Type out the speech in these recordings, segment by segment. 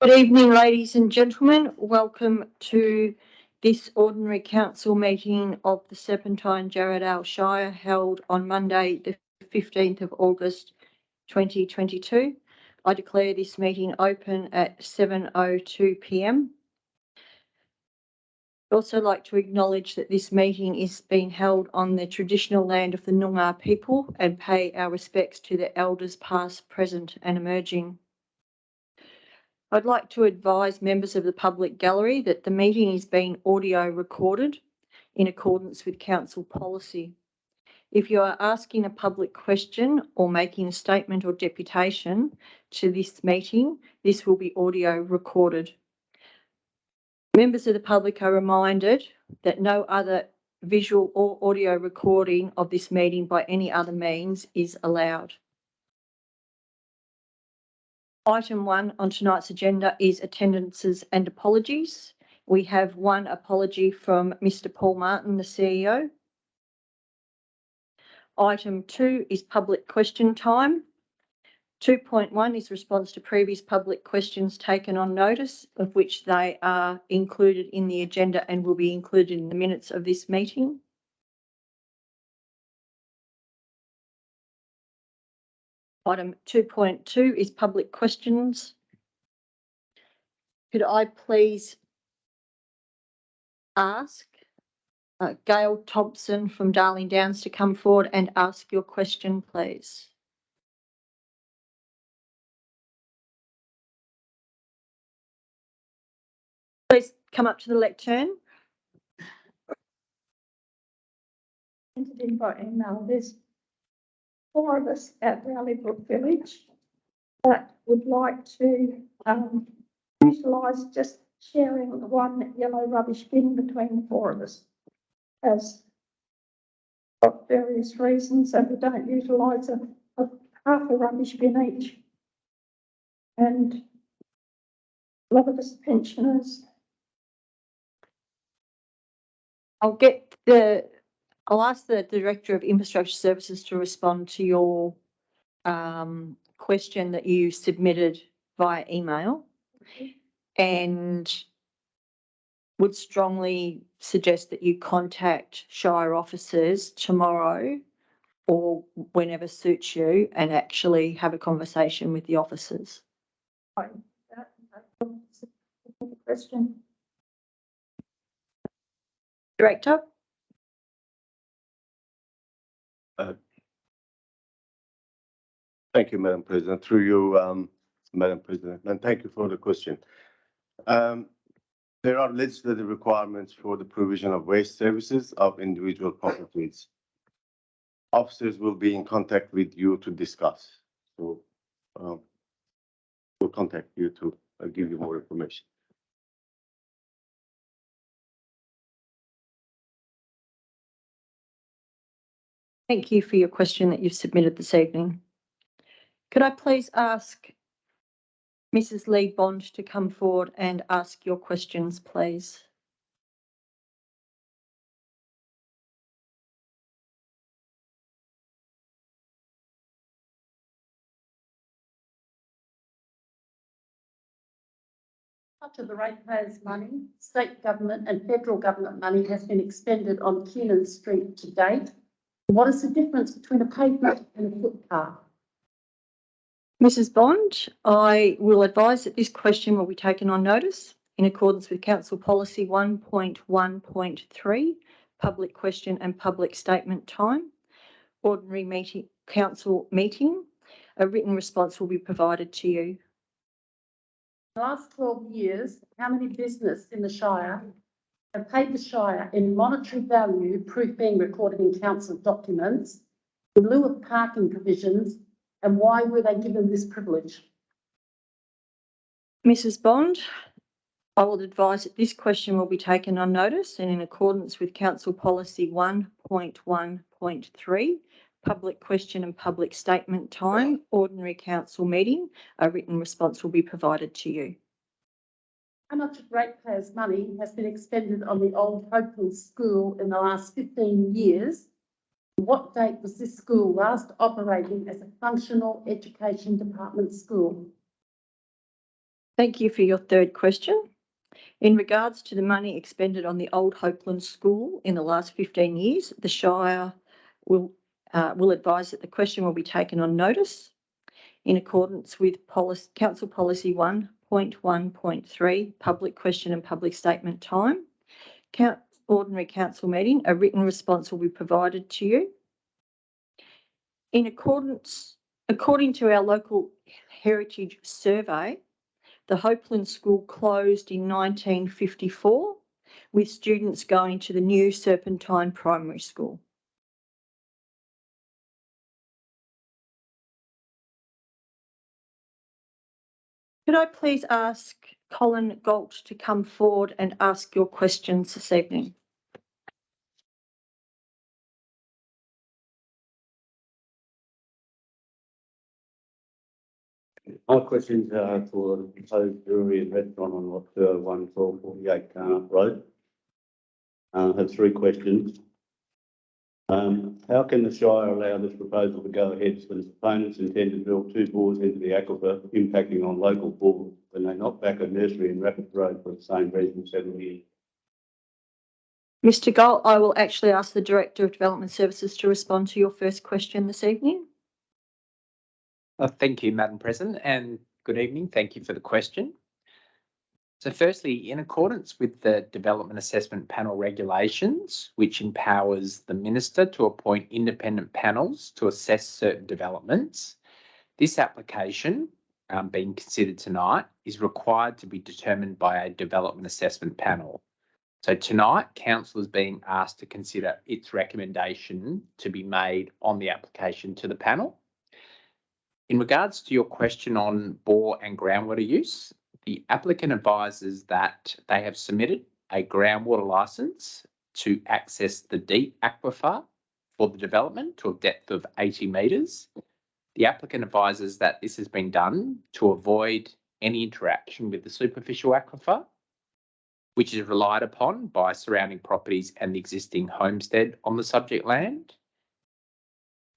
Good evening, ladies and gentlemen. Welcome to this ordinary council meeting of the Serpentine Jarrahdale Shire held on Monday, the 15th of August 2022. I declare this meeting open at 7:02 p.m. I'd also like to acknowledge that this meeting is being held on the traditional land of the Noongar people and pay our respects to the elders past, present and emerging. I'd like to advise members of the public gallery that the meeting is being audio recorded in accordance with council policy. If you are asking a public question or making a statement or deputation to this meeting, this will be audio recorded. Members of the public are reminded that no other visual or audio recording of this meeting by any other means is allowed. Item 1 on tonight's agenda is attendances and apologies. We have one apology from Mr. Paul Martin, the CEO. Item 2 is public question time. 2.1 is response to previous public questions taken on notice, of which they are included in the agenda and will be included in the minutes of this meeting. Item 2.2 is public questions. Could I please ask Gail Thompson from Darling Downs to come forward and ask your question, please. Please come up to the lectern. Entered in by email. There's 4 of us at Rallybrook Village that would like to utilise just sharing the one yellow rubbish bin between the 4 of us, as for various reasons, and we don't utilise a half a rubbish bin each. And a lot of us are pensioners. I'll ask the Director of Infrastructure Services to respond to your question that you submitted via email, and would strongly suggest that you contact Shire officers tomorrow or whenever suits you and actually have a conversation with the officers. Question. Director? Thank you, Madam President. Through you, Madam President, and thank you for the question. There are legislative requirements for the provision of waste services of individual properties. Officers will be in contact with you to discuss. So we'll contact you to give you more information. Thank you for your question that you've submitted this evening. Could I please ask Mrs. Lee Bond to come forward and ask your questions, please? Much of the ratepayers' money, state government and federal government money has been expended on Keenan Street to date. What is the difference between a pavement and a footpath? Mrs. Bond, I will advise that this question will be taken on notice in accordance with Council Policy 1.1.3, public question and public statement time. Ordinary meeting, council meeting. A written response will be provided to you. In the last 12 years, how many businesses in the Shire have paid the Shire in monetary value, proof being recorded in council documents, in lieu of parking provisions, and why were they given this privilege? Mrs. Bond, I will advise that this question will be taken on notice and in accordance with Council Policy 1.1.3, public question and public statement time, ordinary council meeting, a written response will be provided to you. How much of ratepayers' money has been expended on the old Hopeland School in the last 15 years? What date was this school last operating as a functional education department school? Thank you for your third question. In regards to the money expended on the Old Hopeland School in the last 15 years, the Shire will advise that the question will be taken on notice in accordance with Council Policy 1.1.3, public question and public statement time. Ordinary council meeting, a written response will be provided to you. According to our local heritage survey, the Hopeland School closed in 1954, with students going to the new Serpentine Primary School. Could I please ask Colin Galt to come forward and ask your questions this evening? My questions are for the proposed brewery and restaurant on lot 1248 Carnup Road. I have three questions. How can the Shire allow this proposal to go ahead when its opponents intend to drill 2 bores into the aquifer, impacting on local pools when they knock back a nursery in Rapids Road for the same reason 7 years? Mr. Galt, I will actually ask the Director of Development Services to respond to your first question this evening. Thank you, Madam President, and good evening. Thank you for the question. So firstly, in accordance with the Development Assessment Panel regulations, which empowers the Minister to appoint independent panels to assess certain developments, this application being considered tonight is required to be determined by a Development Assessment Panel. So tonight, Council is being asked to consider its recommendation to be made on the application to the panel. In regards to your question on bore and groundwater use, the applicant advises that they have submitted a groundwater licence to access the deep aquifer for the development to a depth of 80 metres. The applicant advises that this has been done to avoid any interaction with the superficial aquifer, which is relied upon by surrounding properties and the existing homestead on the subject land.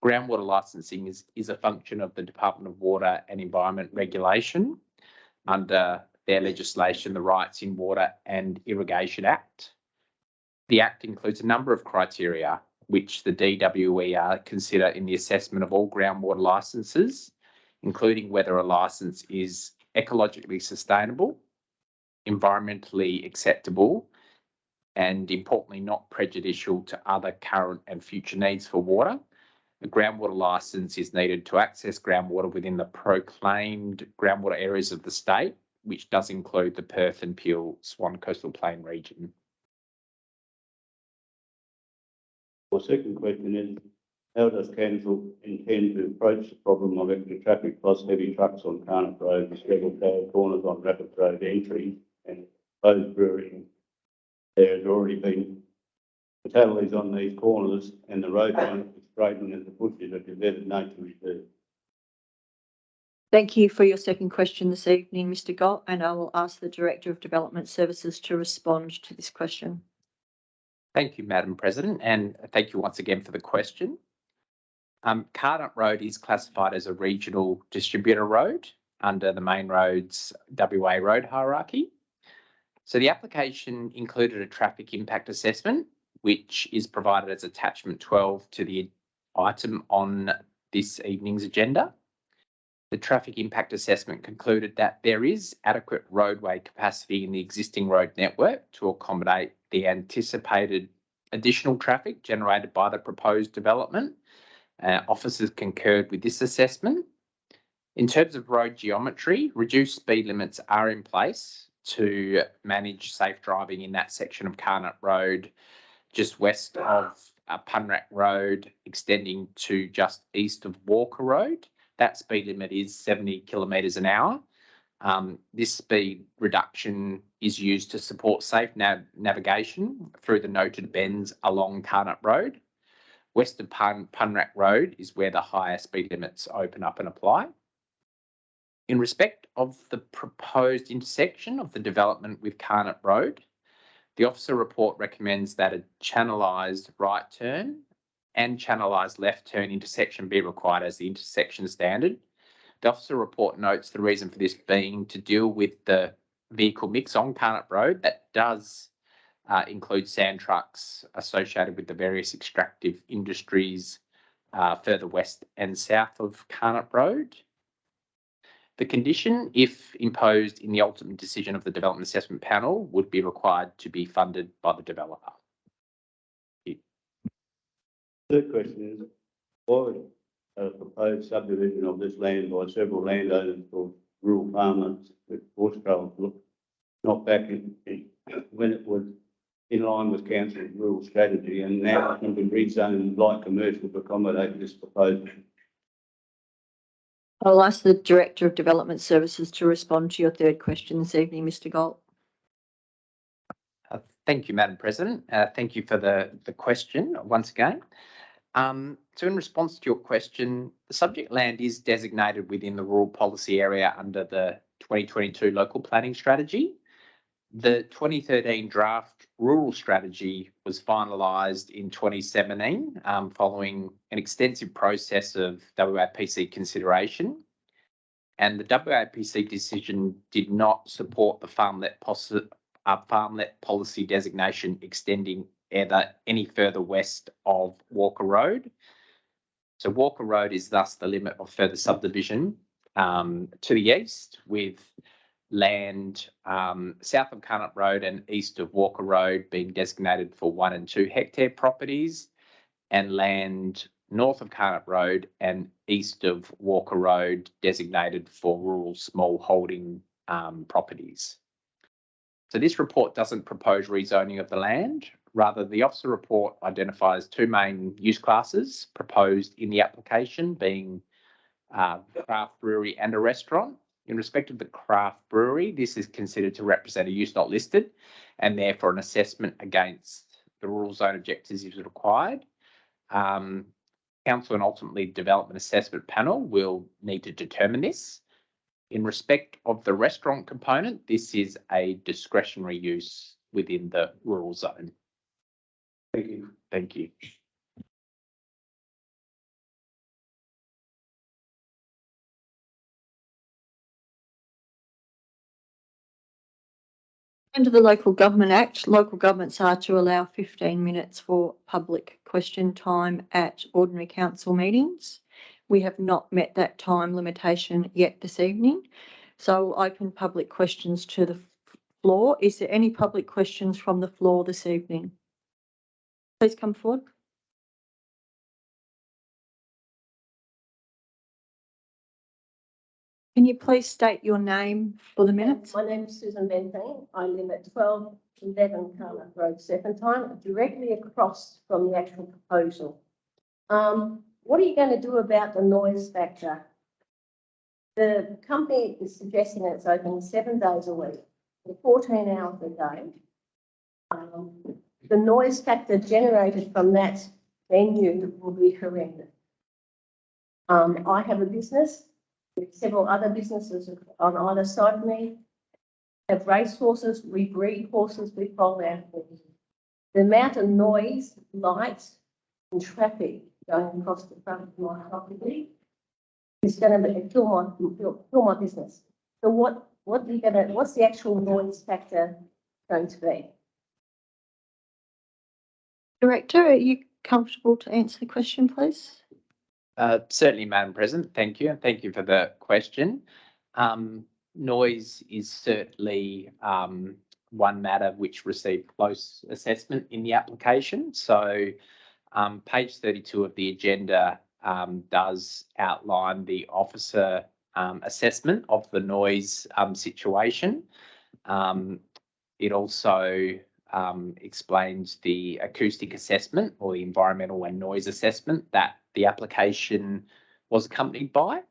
Groundwater licensing is a function of the Department of Water and Environment regulation under their legislation, the Rights in Water and Irrigation Act. The Act includes a number of criteria which the DWER consider in the assessment of all groundwater licences, including whether a licence is ecologically sustainable, environmentally acceptable, and importantly not prejudicial to other current and future needs for water. A groundwater licence is needed to access groundwater within the proclaimed groundwater areas of the state, which does include the Perth and Peel Swan Coastal Plain region. My second question is, how does Council intend to approach the problem of extra traffic plus heavy trucks on Carnup Road with several bad corners on Rapids Road entry and proposed brewery? There has already been fatalities on these corners and the road won't be straightened as the bushes are considered nature reserve. Thank you for your second question this evening, Mr. Galt, and I will ask the Director of Development Services to respond to this question. Thank you, Madam President, and thank you once again for the question. Carnup Road is classified as a regional distributor road under the Main Roads WA road hierarchy. So the application included a traffic impact assessment, which is provided as attachment 12 to the item on this evening's agenda. The traffic impact assessment concluded that there is adequate roadway capacity in the existing road network to accommodate the anticipated additional traffic generated by the proposed development. Officers concurred with this assessment. In terms of road geometry, reduced speed limits are in place to manage safe driving in that section of Carnup Road, just west of Punrack Road, extending to just east of Walker Road. That speed limit is 70 kilometres an hour. This speed reduction is used to support safe navigation through the noted bends along Carnup Road. West of Punrack Road is where the higher speed limits open up and apply. In respect of the proposed intersection of the development with Carnup Road, the officer report recommends that a channellised right turn and channellised left turn intersection be required as the intersection standard. The officer report notes the reason for this being to deal with the vehicle mix on Carnot Road that does include sand trucks associated with the various extractive industries further west and south of Carnot Road. The condition, if imposed in the ultimate decision of the Development Assessment Panel, would be required to be funded by the developer. Third question is, why would a proposed subdivision of this land by several landowners for rural farmers with horse trails look not back in when it was in line with council's rural strategy and now can be rezoned light commercial to accommodate this proposal? I'll ask the Director of Development Services to respond to your third question this evening, Mr. Galt. Thank you, Madam President. Thank you for the question once again. So in response to your question, the subject land is designated within the rural policy area under the 2022 local planning strategy. The 2013 draft rural strategy was finalised in 2017 following an extensive process of WAPC consideration. And the WAPC decision did not support the farmlet policy designation extending any further west of Walker Road. So Walker Road is thus the limit of further subdivision to the east, with land south of Carnot Road and east of Walker Road being designated for 1 and 2 hectare properties, and land north of Carnot Road and east of Walker Road designated for rural small holding properties. So this report doesn't propose rezoning of the land. Rather, the officer report identifies 2 main use classes proposed in the application, being craft brewery and a restaurant. In respect of the craft brewery, this is considered to represent a use not listed, and therefore an assessment against the rural zone objectives is required. Council and ultimately Development Assessment Panel will need to determine this. In respect of the restaurant component, this is a discretionary use within the rural zone. Thank you. Thank you. Under the Local Government Act, local governments are to allow 15 minutes for public question time at ordinary council meetings. We have not met that time limitation yet this evening, so I'll open public questions to the floor. Is there any public questions from the floor this evening? Please come forward. Can you please state your name for the minutes? My name is Susan Benthane. I live at 1211 Carnot Road, Serpentine, directly across from the actual proposal. What are you going to do about the noise factor? The company is suggesting that it's open 7 days a week, 14 hours a day. The noise factor generated from that venue will be horrendous. I have a business with several other businesses on either side of me, have race horses, we breed horses, we foal animals. The amount of noise, light and traffic going across the front of my property is going to kill my business. So what's the actual noise factor going to be? Director, are you comfortable to answer the question, please? Certainly, Madam President. Thank you. And thank you for the question. Noise is certainly one matter which received close assessment in the application. So page 32 of the agenda does outline the officer assessment of the noise situation. It also explains the acoustic assessment or the environmental and noise assessment that the application was accompanied by.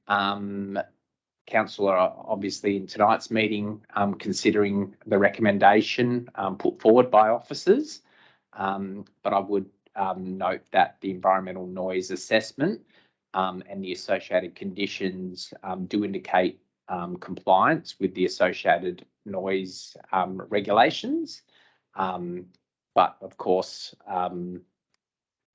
Council are obviously in tonight's meeting considering the recommendation put forward by officers, but I would note that the environmental noise assessment and the associated conditions do indicate compliance with the associated noise regulations. But of course,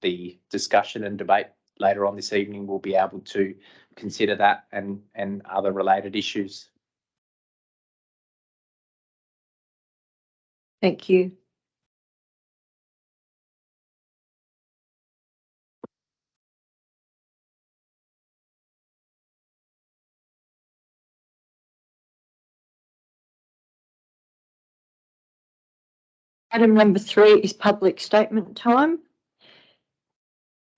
the discussion and debate later on this evening, we'll be able to consider that and other related issues. Thank you. Item number 3 is public statement time.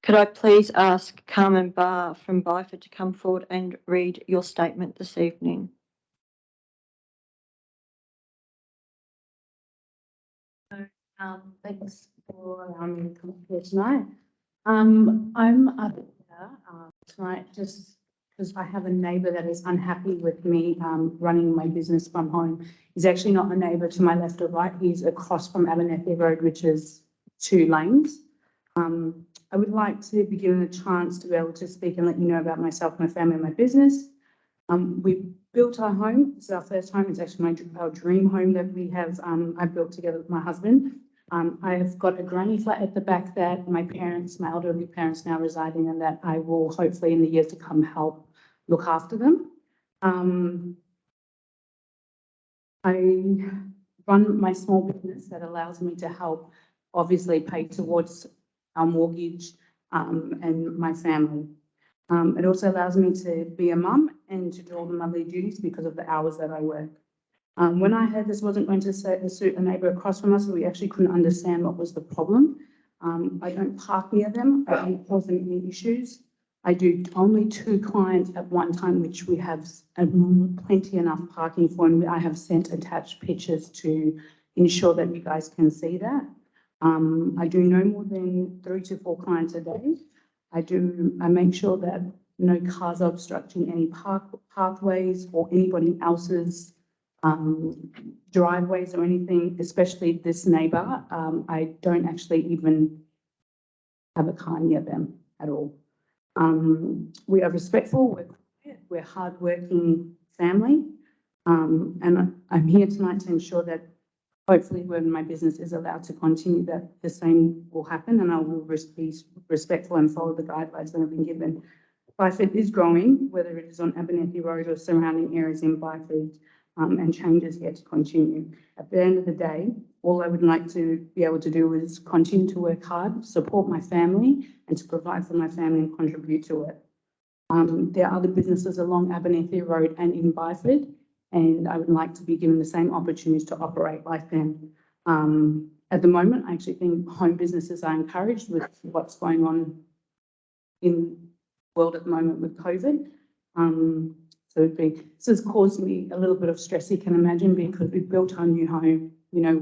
Could I please ask Carmen Barr from Byford to come forward and read your statement this evening? Thanks for coming here tonight. I'm up here tonight just because I have a neighbour that is unhappy with me running my business from home. He's actually not a neighbour to my left or right. He's across from Abernethy Road, which is 2 lanes. I would like to be given a chance to be able to speak and let you know about myself, my family, and my business. We built our home. It's our first home. It's actually our dream home that we have. I built together with my husband. I have got a granny flat at the back that my parents, my elderly parents, now reside in, and that I will hopefully in the years to come help look after them. I run my small business that allows me to help, obviously, pay towards our mortgage and my family. It also allows me to be a mum and to do all the motherly duties because of the hours that I work. When I heard this wasn't going to suit a neighbour across from us, we actually couldn't understand what was the problem. I don't park near them. I don't cause them any issues. I do only 2 clients at one time, which we have plenty enough parking for, and I have sent attached pictures to ensure that you guys can see that. I do no more than 3 to 4 clients a day. I make sure that no cars are obstructing any pathways or anybody else's driveways or anything, especially this neighbour. I don't actually even have a car near them at all. We are respectful, we're hardworking family, and I'm here tonight to ensure that hopefully when my business is allowed to continue, that the same will happen, and I will be respectful and follow the guidelines that have been given. Byford is growing, whether it is on Abernethy Road or surrounding areas in Byford, and change is yet to continue. At the end of the day, all I would like to be able to do is continue to work hard, support my family, and to provide for my family and contribute to it. There are other businesses along Abernethy Road and in Byford, and I would like to be given the same opportunities to operate like them. At the moment, I actually think home businesses are encouraged with what's going on in the world at the moment with COVID. So this has caused me a little bit of stress, you can imagine, because we built our new home. You know,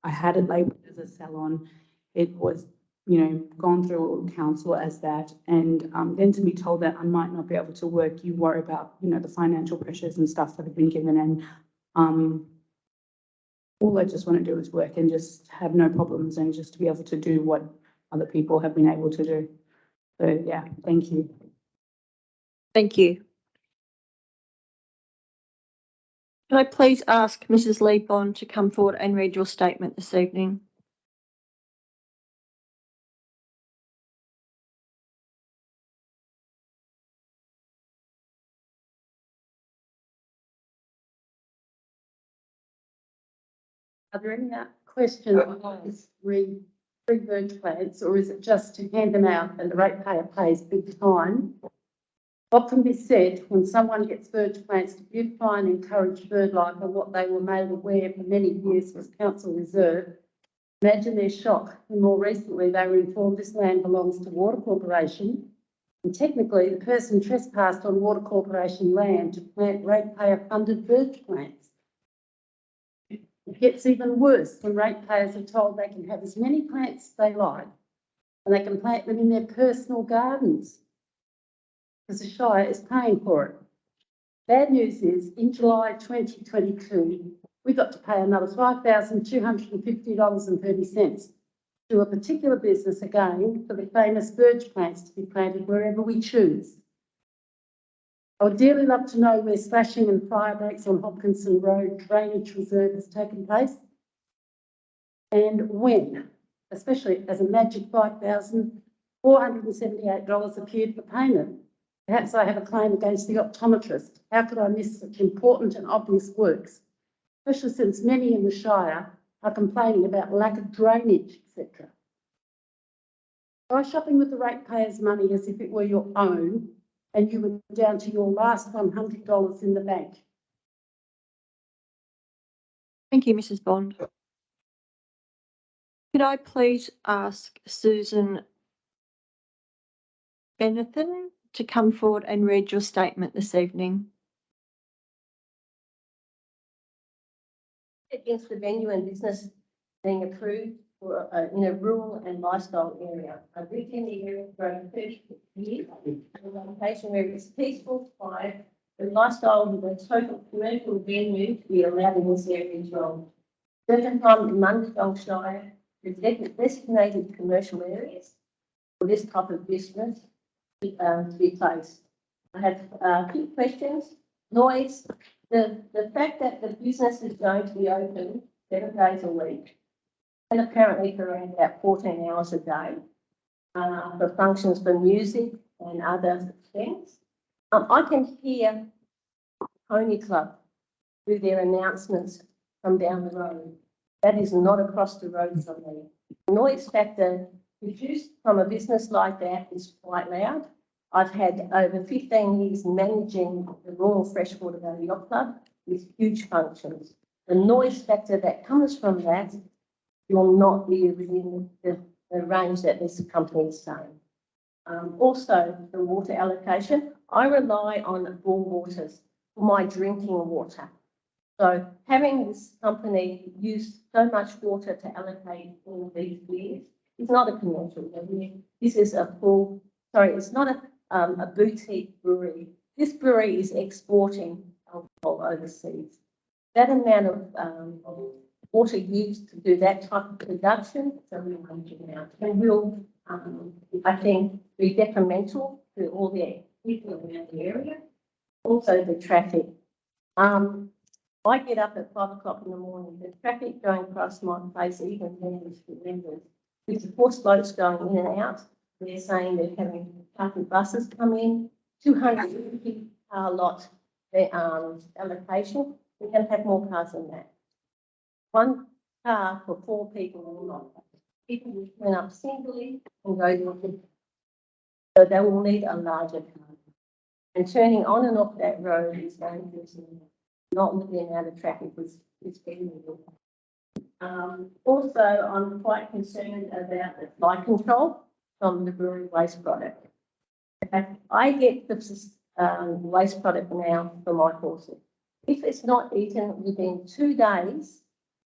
I had it labelled as a salon. It was, you know, gone through council as that, and then to be told that I might not be able to work, you worry about, you know, the financial pressures and stuff that have been given, and all I just want to do is work and just have no problems and just to be able to do what other people have been able to do. So yeah, thank you. Thank you. Can I please ask Mrs. Lee Bond to come forward and read your statement this evening? Are there any questions on this re-verge plants, or is it just to hand them out and the ratepayer pays big time? What can be said when someone gets verge plants to beautify and encourage bird life and what they were made aware for many years was council reserve? Imagine their shock when more recently they were informed this land belongs to Water Corporation, and technically the person trespassed on Water Corporation land to plant ratepayer funded verge plants. It gets even worse when ratepayers are told they can have as many plants as they like and they can plant them in their personal gardens because the Shire is paying for it. Bad news is, in July 2022, we got to pay another $5,250.30 to a particular business again for the famous verge plants to be planted wherever we choose. I would dearly love to know where slashing and fire breaks on Hopkinson Road drainage reserve has taken place and when, especially as a magic $5,000 $478 appeared for payment. Perhaps I have a claim against the optometrist. How could I miss such important and obvious works, especially since many in the Shire are complaining about lack of drainage, etc. By shopping with the ratepayers' money as if it were your own and you were down to your last $100 in the bank. Thank you, Mrs. Bond. Could I please ask Susan Benathan to come forward and read your statement this evening? Against the venue and business being approved for in a rural and lifestyle area. I've lived in the area for over 30 years, a location where it's peaceful, quiet, the lifestyle with a total commercial venue to be allowed in this area as well. Serpentine in Mundong Shire is designated commercial areas for this type of business to be placed. I have a few questions. Noise. The fact that the business is going to be open 7 days a week and apparently for around about 14 hours a day for functions for music and other things. I can hear Pony Club through their announcements from down the road. That is not across the road from me. The noise factor produced from a business like that is quite loud. I've had over 15 years managing the Royal Freshwater Valley Yacht Club with huge functions. The noise factor that comes from that will not be within the range that this company is saying. Also, the water allocation, I rely on bore waters for my drinking water. So having this company use so much water to allocate all these years is not a commercial revenue. This is a full, sorry, it's not a boutique brewery. This brewery is exporting alcohol overseas. That amount of water used to do that type of production is a real huge amount and will, I think, be detrimental to all the people around the area. Also the traffic. I get up at 5 o'clock in the morning. The traffic going across my place, even with the horse boats going in and out. They're saying they're having parking buses come in, 250 car lot allocation. We can have more cars than that. One car for 4 people will not. People will turn up singly and go looking. So they will need a larger car. And turning on and off that road is dangerous and not looking out of traffic is very good. Also, I'm quite concerned about the flight control from the brewery waste product. I get the waste product now for my horses. If it's not eaten within 2 days,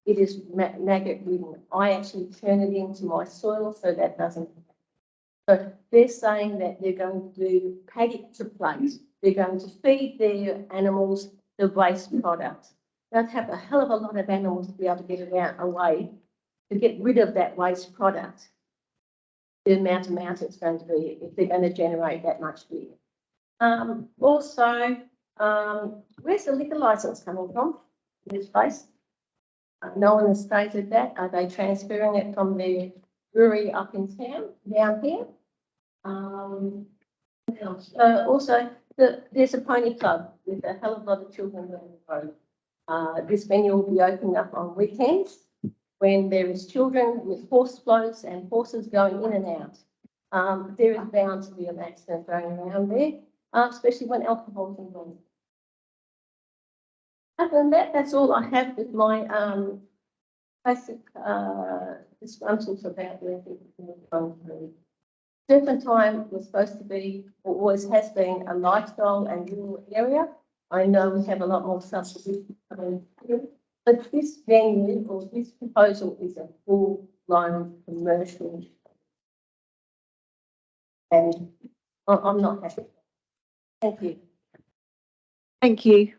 it is maggot ridden. I actually turn it into my soil so that doesn't. So they're saying that they're going to do paddock to plate. They're going to feed their animals the waste product. They'll have a hell of a lot of animals to be able to get it away to get rid of that waste product. The amount it's going to be if they're going to generate that much beer. Also, where's the liquor license coming from in this place? No one has stated that. Are they transferring it from their brewery up in town, down here? Also, there's a pony club with a hell of a lot of children on the road. This venue will be opened up on weekends when there is children with horse floats and horses going in and out. There is bound to be an accident going around there, especially when alcohol is involved. Other than that, that's all I have with my basic discussions about where people are going through. Serpentine was supposed to be, or always has been, a lifestyle and rural area. I know we have a lot more subsidies coming through, but this venue or this proposal is a full-blown commercial, and I'm not happy. Thank you. Thank you.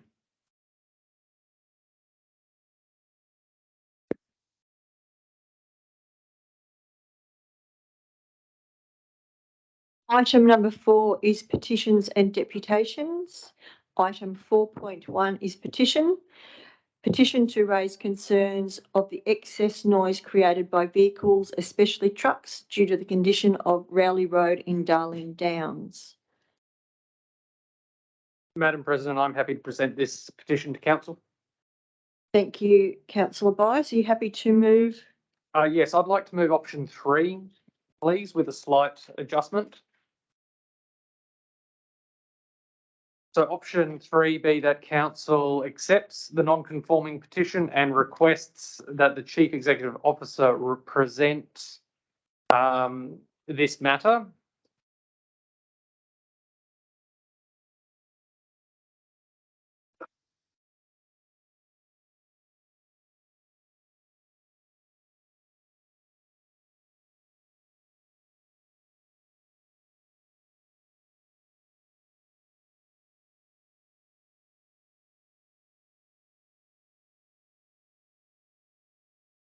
Item number 4 is petitions and deputations. Item 4.1 is petition. Petition to raise concerns of the excess noise created by vehicles, especially trucks, due to the condition of Rowley Road in Darling Downs. Madam President, I'm happy to present this petition to council. Thank you, councillor Byers. Are you happy to move? Yes, I'd like to move option 3, please, with a slight adjustment. So option 3 be that council accepts the non-conforming petition and requests that the Chief Executive Officer represent this matter.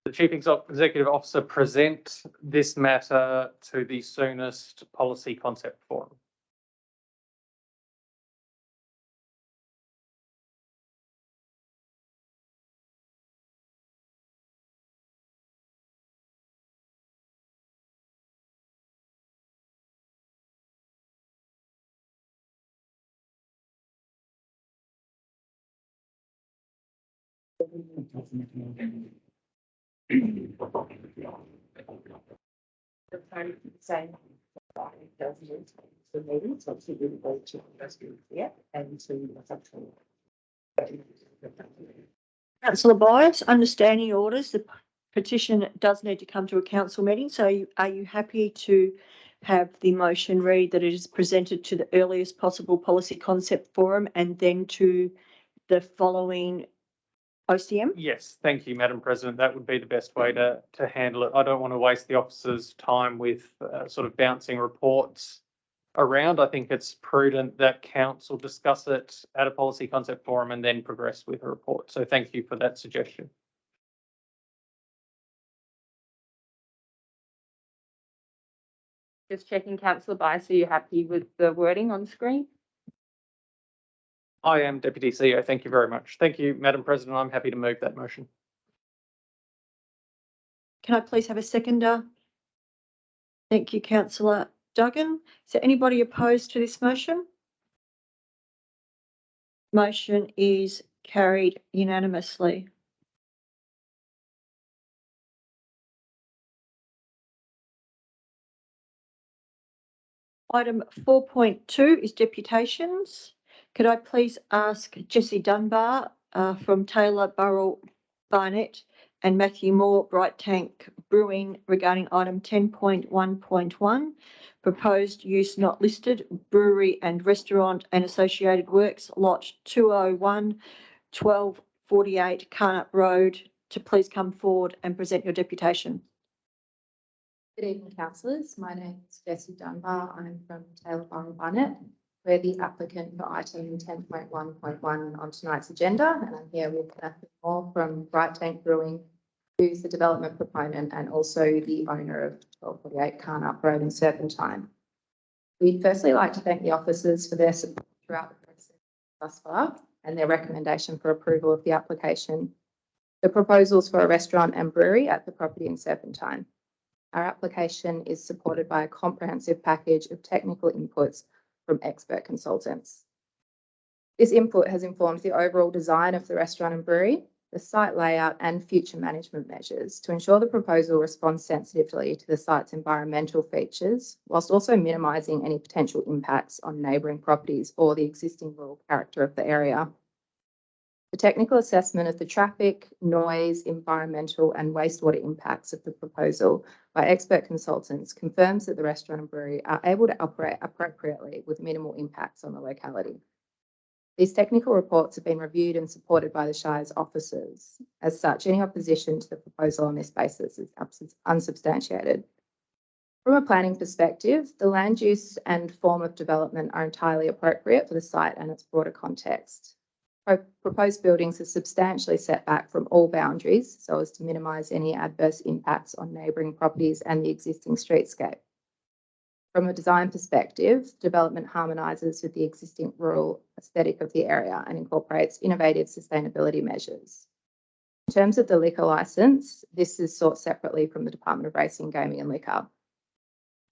The Chief Executive Officer present this matter to the soonest policy concept forum. Councillor Byers, understanding orders, the petition does need to come to a council meeting. So are you happy to have the motion read that it is presented to the earliest possible policy concept forum and then to the following OCM? Yes, thank you, Madam President. That would be the best way to handle it. I don't want to waste the officer's time with sort of bouncing reports around. I think it's prudent that council discuss it at a policy concept forum and then progress with a report. So thank you for that suggestion. Just checking, councillor Byers, are you happy with the wording on screen? I am Deputy CEO. Thank you very much. Thank you, Madam President. I'm happy to move that motion. Can I please have a seconder? Thank you, councillor Duggan. Is there anybody opposed to this motion? Motion is carried unanimously. Item 4.2 is deputations. Could I please ask Jessie Dunbar from Taylor Burrell Barnett and Matthew Moore, Bright Tank Brewing, regarding item 10.1.1, proposed use not listed, brewery and restaurant and associated works, lot 201, 1248 Carnap Road, to please come forward and present your deputation. Good evening, councillors. My name is Jessie Dunbar. I'm from Taylor Burrell Barnett. We're the applicant for item 10.1.1 on tonight's agenda, and I'm here with Matthew Moore from Bright Tank Brewing, who's the development proponent and also the owner of 1248 Carnap Road in Serpentine. We'd firstly like to thank the officers for their support throughout the process thus far and their recommendation for approval of the application. The proposals for a restaurant and brewery at the property in Serpentine. Our application is supported by a comprehensive package of technical inputs from expert consultants. This input has informed the overall design of the restaurant and brewery, the site layout and future management measures to ensure the proposal responds sensitively to the site's environmental features, whilst also minimising any potential impacts on neighbouring properties or the existing rural character of the area. The technical assessment of the traffic, noise, environmental and wastewater impacts of the proposal by expert consultants confirms that the restaurant and brewery are able to operate appropriately with minimal impacts on the locality. These technical reports have been reviewed and supported by the Shire's officers. As such, any opposition to the proposal on this basis is unsubstantiated. From a planning perspective, the land use and form of development are entirely appropriate for the site and its broader context. Proposed buildings are substantially set back from all boundaries so as to minimise any adverse impacts on neighbouring properties and the existing streetscape. From a design perspective, development harmonises with the existing rural aesthetic of the area and incorporates innovative sustainability measures. In terms of the liquor licence, this is sought separately from the Department of Racing, Gaming and Liquor.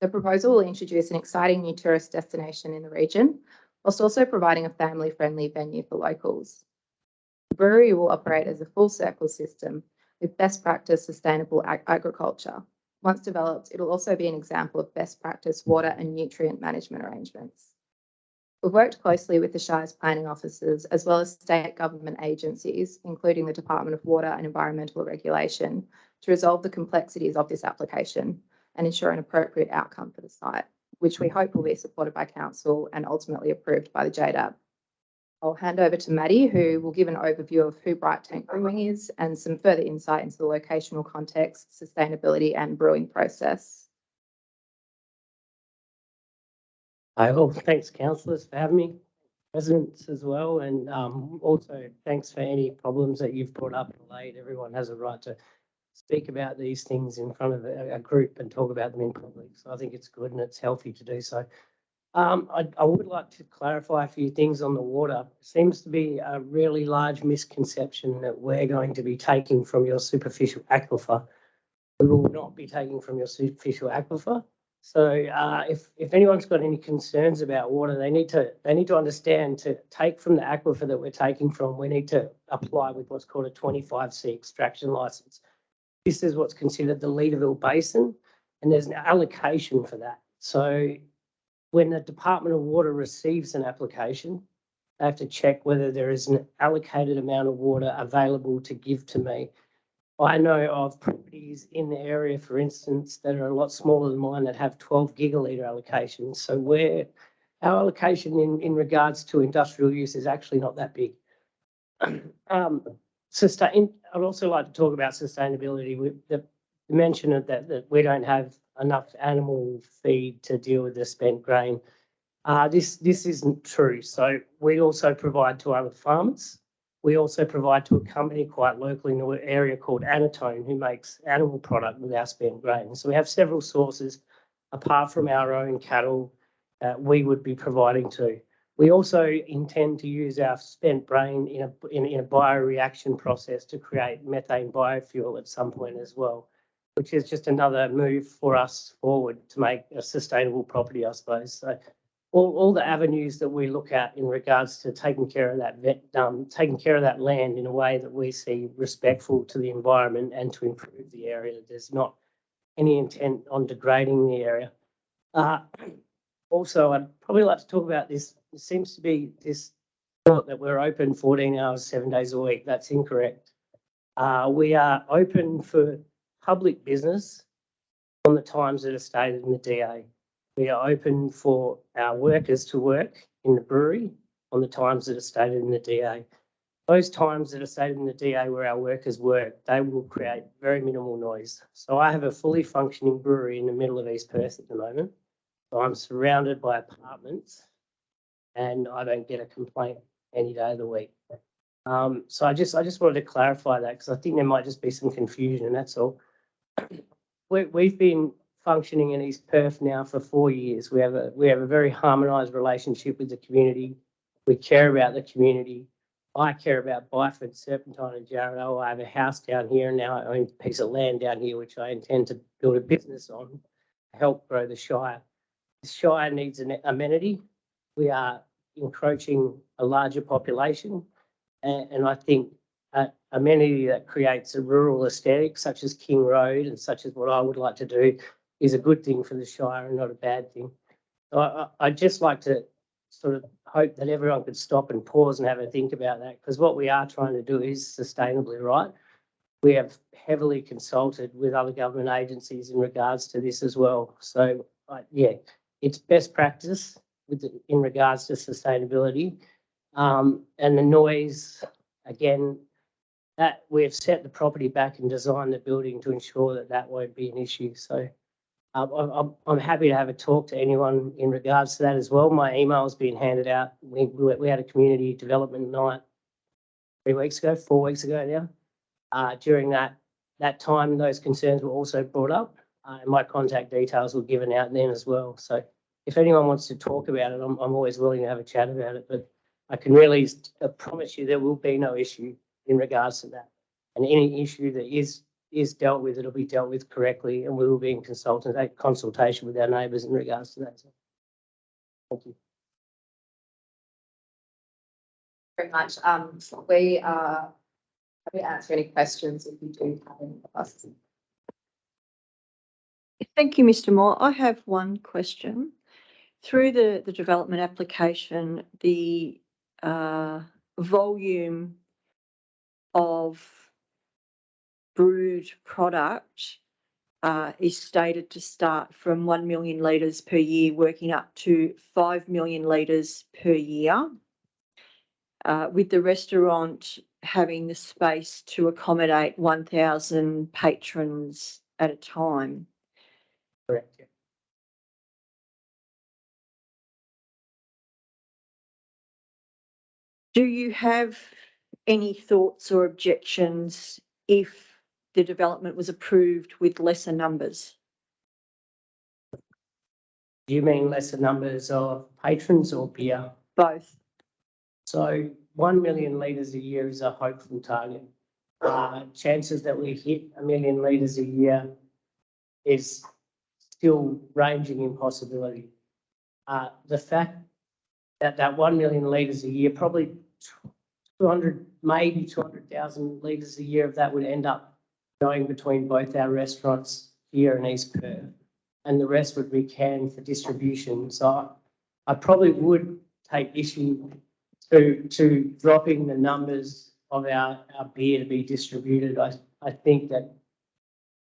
The proposal will introduce an exciting new tourist destination in the region, whilst also providing a family-friendly venue for locals. The brewery will operate as a full circle system with best practice sustainable agriculture. Once developed, it will also be an example of best practice water and nutrient management arrangements. We've worked closely with the Shire's planning officers as well as state government agencies, including the Department of Water and Environmental Regulation, to resolve the complexities of this application and ensure an appropriate outcome for the site, which we hope will be supported by Council and ultimately approved by the JDAB. I'll hand over to Maddie, who will give an overview of who Bright Tank Brewing is and some further insight into the locational context, sustainability and brewing process. Hi, well, thanks councillors for having me, residents as well, and also thanks for any problems that you've brought up and laid. Everyone has a right to speak about these things in front of a group and talk about them in public. So I think it's good and it's healthy to do so. I would like to clarify a few things on the water. It seems to be a really large misconception that we're going to be taking from your superficial aquifer. We will not be taking from your superficial aquifer. So if anyone's got any concerns about water, they need to understand to take from the aquifer that we're taking from, we need to apply with what's called a 25C extraction license. This is what's considered the Leederville Basin, and there's an allocation for that. So when the Department of Water receives an application, they have to check whether there is an allocated amount of water available to give to me. I know of properties in the area, for instance, that are a lot smaller than mine that have 12 gigalitre allocations. So our allocation in regards to industrial use is actually not that big. I'd also like to talk about sustainability. With the mention of that we don't have enough animal feed to deal with the spent grain. This isn't true. So we also provide to other farmers. We also provide to a company quite locally in the area called Anatone, who makes animal product with our spent grain. So we have several sources apart from our own cattle that we would be providing to. We also intend to use our spent grain in a bioreaction process to create methane biofuel at some point as well, which is just another move for us forward to make a sustainable property, I suppose. So all the avenues that we look at in regards to taking care of that land in a way that we see respectful to the environment and to improve the area. There's not any intent on degrading the area. Also, I'd probably like to talk about this. There seems to be this thought that we're open 14 hours, 7 days a week. That's incorrect. We are open for public business on the times that are stated in the DA. We are open for our workers to work in the brewery on the times that are stated in the DA. Those times that are stated in the DA where our workers work, they will create very minimal noise. So I have a fully functioning brewery in the middle of East Perth at the moment. So I'm surrounded by apartments and I don't get a complaint any day of the week. So I just wanted to clarify that because I think there might just be some confusion, that's all. We've been functioning in East Perth now for 4 years. We have a very harmonised relationship with the community. We care about the community. I care about Byford, Serpentine and Jarrahdale. I have a house down here and now I own a piece of land down here which I intend to build a business on to help grow the Shire. The Shire needs an amenity. We are encroaching a larger population and I think amenity that creates a rural aesthetic such as King Road and such as what I would like to do is a good thing for the Shire and not a bad thing. So I'd just like to sort of hope that everyone could stop and pause and have a think about that because what we are trying to do is sustainably right. We have heavily consulted with other government agencies in regards to this as well. So yeah, it's best practice in regards to sustainability and the noise, again, that we've set the property back and designed the building to ensure that that won't be an issue. So I'm happy to have a talk to anyone in regards to that as well. My email's been handed out. We had a community development night 4 weeks ago now. During that time, those concerns were also brought up and my contact details were given out then as well. So if anyone wants to talk about it, I'm always willing to have a chat about it, but I can really promise you there will be no issue in regards to that. And any issue that is dealt with, it'll be dealt with correctly, and we will be in consultation with our neighbours in regards to that. Thank you. Very much. We are happy to answer any questions if you do have any of us. Thank you, Mr. Moore. I have one question. Through the development application, the volume of brewed product is stated to start from 1 million litres per year, working up to 5 million litres per year, with the restaurant having the space to accommodate 1,000 patrons at a time. Correct. Yeah. Do you have any thoughts or objections if the development was approved with lesser numbers? Do you mean lesser numbers of patrons or beer? Both. So 1 million litres a year is a hopeful target. Chances that we hit 1 million litres a year is still ranging in possibility. The fact that 1 million litres a year, probably 200, maybe 200,000 litres a year of that would end up going between both our restaurants here in East Perth, and the rest would be canned for distribution. So I probably would take issue to dropping the numbers of our beer to be distributed. I think that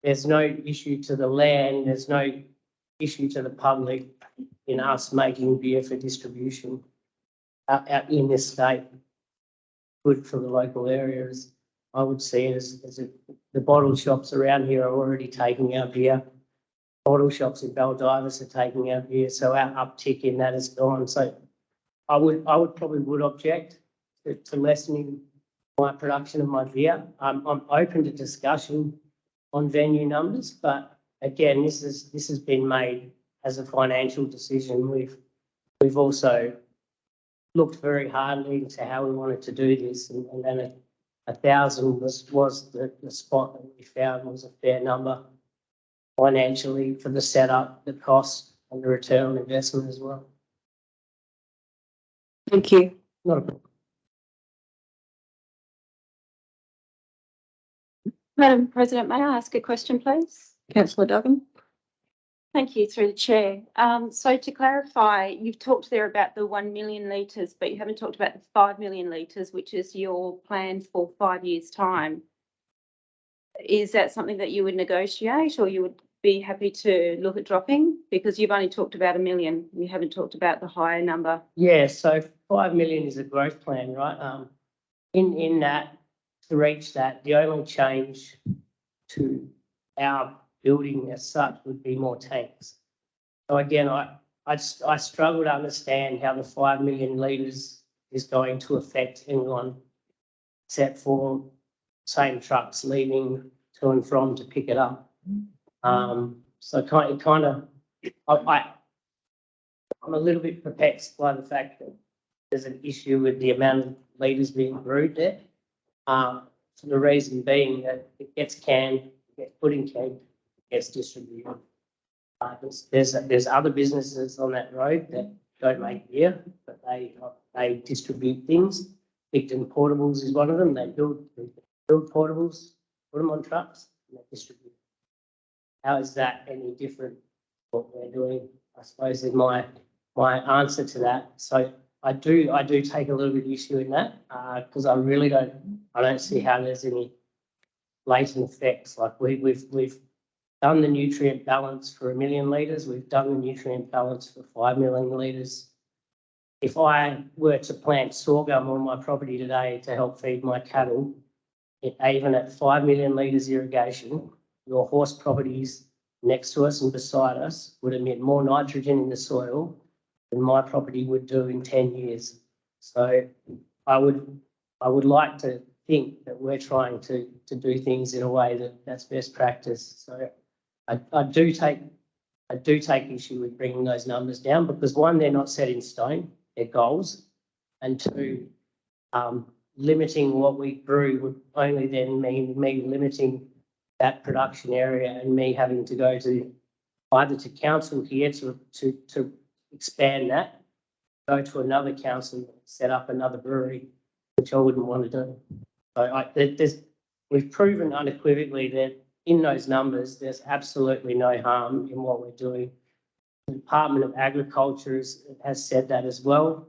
there's no issue to the land, there's no issue to the public in us making beer for distribution out in this state. Good for the local areas. I would see it as the bottle shops around here are already taking our beer. Bottle shops in Baldivis are taking our beer, so our uptick in that is gone. So I would probably object to lessening my production of my beer. I'm open to discussion on venue numbers, but again, this has been made as a financial decision. We've also looked very hardly into how we wanted to do this, and then 1,000 was the spot that we found was a fair number financially for the setup, the cost, and the return on investment as well. Thank you. Not a problem. Madam President, may I ask a question, please? Councillor Duggan. Thank you, through the chair. So to clarify, you've talked there about the 1 million litres, but you haven't talked about the 5 million litres, which is your plan for 5 years' time. Is that something that you would negotiate, or you would be happy to look at dropping? Because you've only talked about 1 million. You haven't talked about the higher number. Yeah, so 5 million is a growth plan, right? In that, to reach that, the only change to our building as such would be more tanks. So again, I struggle to understand how the 5 million litres is going to affect anyone except for same trucks leaving to and from to pick it up. So I'm a little bit perplexed by the fact that there's an issue with the amount of litres being brewed there. For the reason being that it gets canned, it gets put in keg, it gets distributed. There's other businesses on that road that don't make beer, but they distribute things. Picton Portables is one of them. They build portables, put them on trucks, and they distribute. How is that any different to what we're doing? I suppose is my answer to that. So I do take a little bit of issue in that because I don't see how there's any latent effects. Like we've done the nutrient balance for 1 million litres. We've done the nutrient balance for 5 million litres. If I were to plant sorghum on my property today to help feed my cattle, even at 5 million litres irrigation, your horse properties next to us and beside us would emit more nitrogen in the soil than my property would do in 10 years. So I would like to think that we're trying to do things in a way that's best practice. So I do take issue with bringing those numbers down because one, they're not set in stone, they're goals, and two, limiting what we brew would only then mean me limiting that production area and me having to go to either to council here to expand that, go to another council, set up another brewery, which I wouldn't want to do. So we've proven unequivocally that in those numbers, there's absolutely no harm in what we're doing. The Department of Agriculture has said that as well.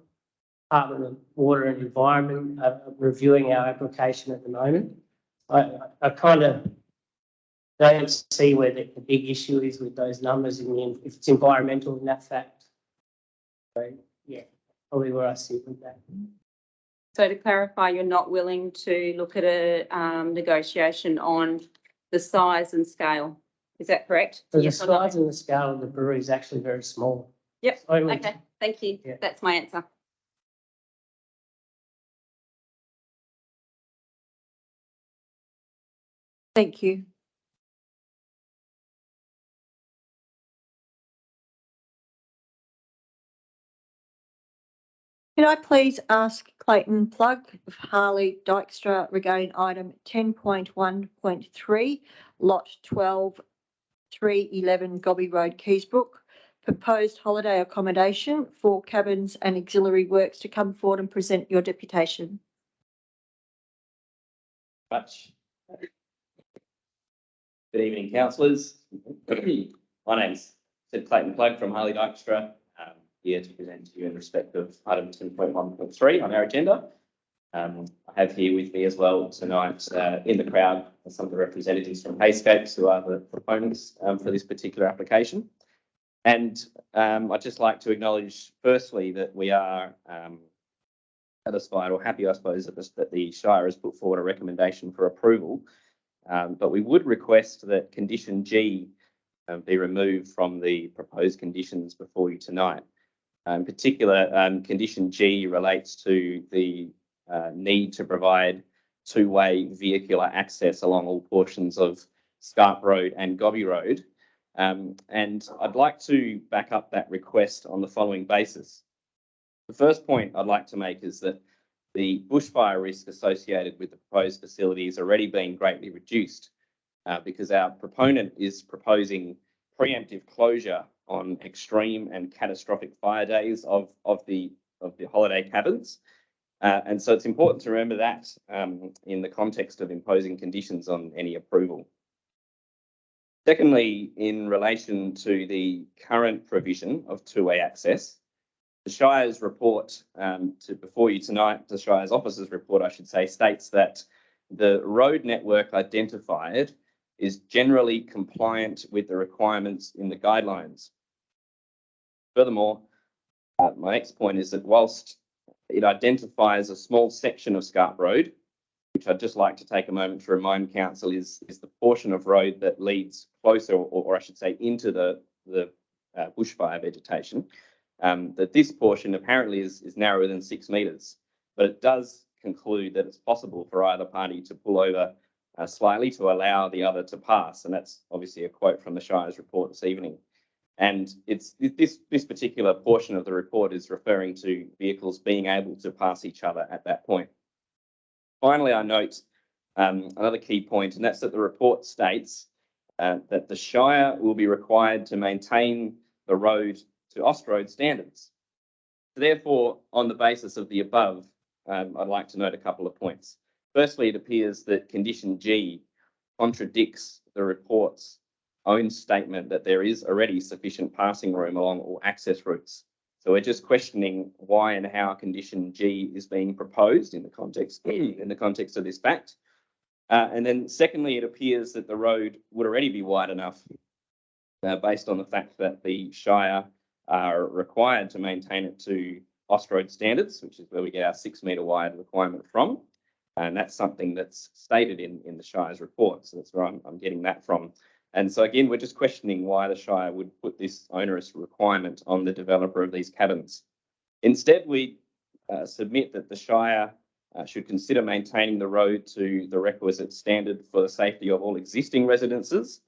Department of Water and Environment are reviewing our application at the moment. I kind of don't see where the big issue is with those numbers if it's environmental in that fact. So yeah, probably where I sit with that. So to clarify, you're not willing to look at a negotiation on the size and scale. Is that correct? So Yes the or no? size and the scale of the brewery is actually very small. Yep. It's only- Okay. Thank you. Yeah. That's my answer. Thank you. Can I please ask Clayton Plug of Harley Dykstra regarding item 10.1.3, lot 12, 311 Gobby Road, Keysbrook, proposed holiday accommodation for cabins and auxiliary works, to come forward and present your deputation? Much. Good evening, councillors. My name's Sid Clayton Plug from Harley Dykstra, here to present to you in respect of item 10.1.3 on our agenda. I have here with me as well tonight in the crowd some of the representatives from Hayscapes, who are the proponents for this particular application. And I'd just like to acknowledge firstly that we are satisfied or happy, I suppose, that the Shire has put forward a recommendation for approval. But we would request that condition G be removed from the proposed conditions before you tonight. In particular, condition G relates to the need to provide two-way vehicular access along all portions of Scarp Road and Gobby Road. And I'd like to back up that request on the following basis. The first point I'd like to make is that the bushfire risk associated with the proposed facility has already been greatly reduced because our proponent is proposing preemptive closure on extreme and catastrophic fire days of the holiday cabins. And so it's important to remember that in the context of imposing conditions on any approval. Secondly, in relation to the current provision of two-way access, the Shire's report before you tonight, the Shire's officer's report, I should say, states that the road network identified is generally compliant with the requirements in the guidelines. Furthermore, my next point is that whilst it identifies a small section of Scarp Road, which I'd just like to take a moment to remind council is the portion of road that leads closer, or I should say into the bushfire vegetation, that this portion apparently is narrower than 6 metres, but it does conclude that it's possible for either party to pull over slightly to allow the other to pass. And that's obviously a quote from the Shire's report this evening. And it's this particular portion of the report is referring to vehicles being able to pass each other at that point. Finally, I note another key point, and that's that the report states that the Shire will be required to maintain the road to Austroad standards. Therefore, on the basis of the above, I'd like to note a couple of points. Firstly, it appears that condition G contradicts the report's own statement that there is already sufficient passing room along all access routes. So we're just questioning why and how condition G is being proposed in the context of this fact. And then secondly, it appears that the road would already be wide enough based on the fact that the Shire are required to maintain it to Austroad standards, which is where we get our 6 metre wide requirement from. And that's something that's stated in the Shire's report. So that's where I'm getting that from. And so again, we're just questioning why the Shire would put this onerous requirement on the developer of these cabins. Instead, we submit that the Shire should consider maintaining the road to the requisite standard for the safety of all existing residences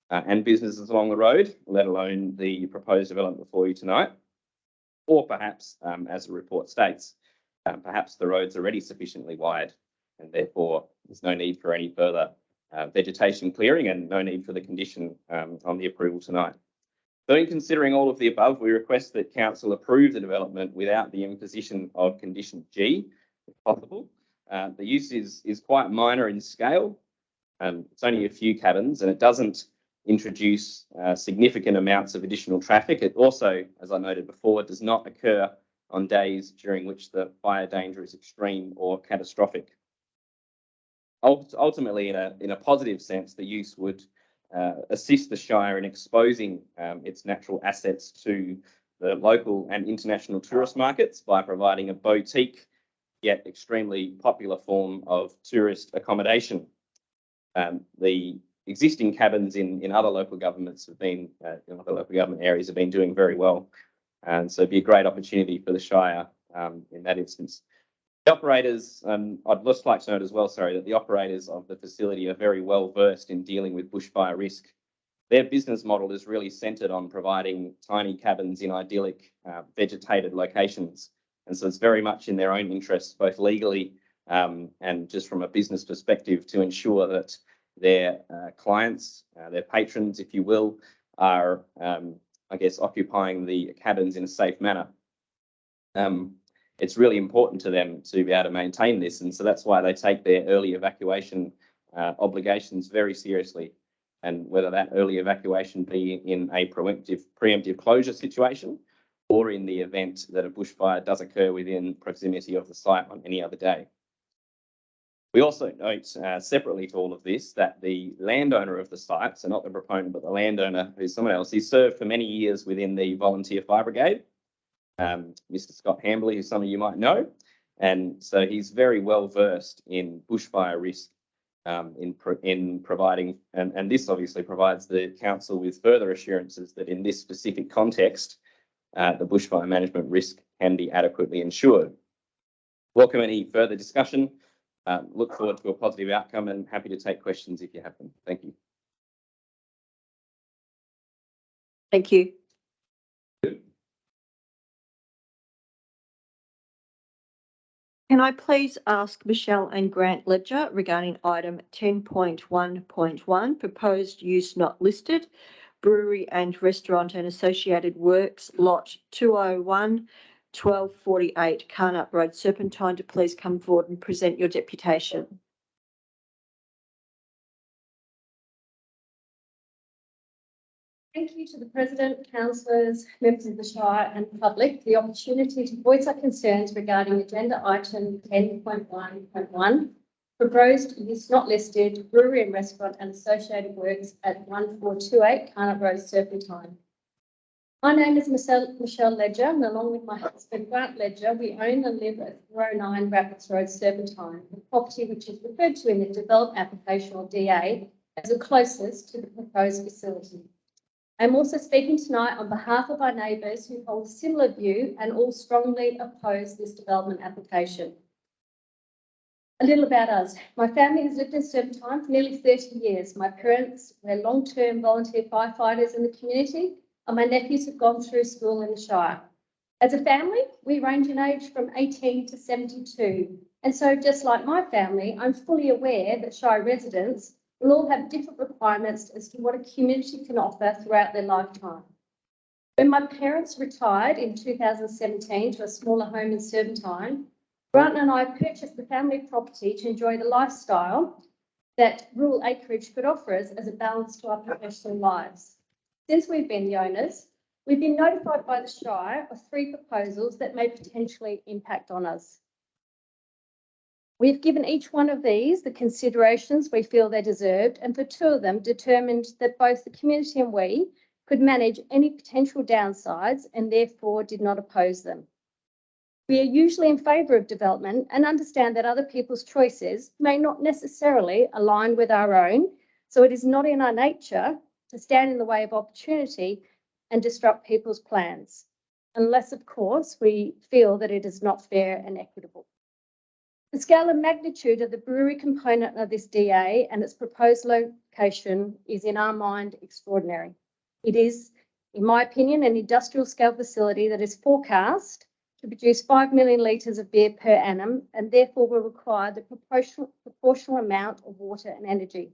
and businesses along the road, let alone the proposed development before you tonight. Or perhaps, as the report states, Perhaps the road's already sufficiently wide and therefore there's no need for any further vegetation clearing and no need for the condition on the approval tonight. So in considering all of the above, we request that council approve the development without the imposition of condition G, if possible. The use is quite minor in scale. It's only a few cabins and it doesn't introduce significant amounts of additional traffic. It also, as I noted before, does not occur on days during which the fire danger is extreme or catastrophic. Ultimately, in a positive sense, the use would assist the Shire in exposing its natural assets to the local and international tourist markets by providing a boutique yet extremely popular form of tourist accommodation. The existing cabins in other local governments have been, in other local government areas have been doing very well. And so it'd be a great opportunity for the Shire in that instance. The operators, I'd just like to note as well, sorry, that the operators of the facility are very well versed in dealing with bushfire risk. Their business model is really centred on providing tiny cabins in idyllic vegetated locations. And so it's very much in their own interests, both legally and just from a business perspective, to ensure that their clients, their patrons, if you will, are, I guess, occupying the cabins in a safe manner. It's really important to them to be able to maintain this. And so that's why they take their early evacuation obligations very seriously. And whether that early evacuation be in a preemptive closure situation or in the event that a bushfire does occur within proximity of the site on any other day. We also note separately to all of this that the landowner of the site, so not the proponent, but the landowner, who's someone else, he served for many years within the Volunteer Fire Brigade, Mr. Scott Hambley, who some of you might know. And so he's very well versed in bushfire risk in providing, and this obviously provides the council with further assurances that in this specific context, the bushfire management risk can be adequately ensured. Welcome any further discussion. Look forward to a positive outcome and happy to take questions if you have them. Thank you. Thank you. Can I please ask Michelle and Grant Ledger regarding item 10.1.1, proposed use not listed, brewery and restaurant and associated works, lot 201, 1248 Carnup Road, Serpentine, to please come forward and present your deputation. Thank you to the President, councillors, members of the Shire and the public for the opportunity to voice our concerns regarding agenda item 10.1.1, proposed use not listed, brewery and restaurant and associated works at 1428 Carnup Road, Serpentine. My name is Michelle Ledger, and along with my husband Grant Ledger, we own and live at 409 Rapids Road, Serpentine, the property which is referred to in the development application or DA as the closest to the proposed facility. I'm also speaking tonight on behalf of our neighbours who hold a similar view and all strongly oppose this development application. A little about us. My family has lived in Serpentine for nearly 30 years. My parents were long-term volunteer firefighters in the community, and my nephews have gone through school in the Shire. As a family, we range in age from 18 to 72. And so just like my family, I'm fully aware that Shire residents will all have different requirements as to what a community can offer throughout their lifetime. When my parents retired in 2017 to a smaller home in Serpentine, Grant and I purchased the family property to enjoy the lifestyle that rural acreage could offer us as a balance to our professional lives. Since we've been the owners, we've been notified by the Shire of 3 proposals that may potentially impact on us. We've given each one of these the considerations we feel they deserved, and for 2 of them determined that both the community and we could manage any potential downsides and therefore did not oppose them. We are usually in favour of development and understand that other people's choices may not necessarily align with our own, so it is not in our nature to stand in the way of opportunity and disrupt people's plans, unless, of course, we feel that it is not fair and equitable. The scale and magnitude of the brewery component of this DA and its proposed location is, in our mind, extraordinary. It is, in my opinion, an industrial scale facility that is forecast to produce 5 million litres of beer per annum and therefore will require the proportional amount of water and energy.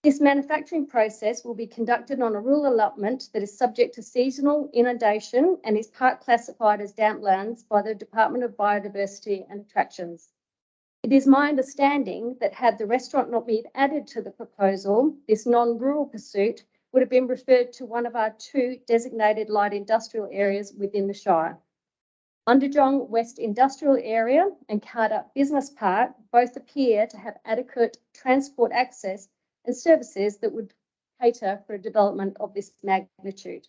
This manufacturing process will be conducted on a rural allotment that is subject to seasonal inundation and is part classified as damp lands by the Department of Biodiversity and Attractions. It is my understanding that had the restaurant not been added to the proposal, this non-rural pursuit would have been referred to one of our 2 designated light industrial areas within the Shire. Mundijong West Industrial Area and Cardup Business Park both appear to have adequate transport access and services that would cater for a development of this magnitude.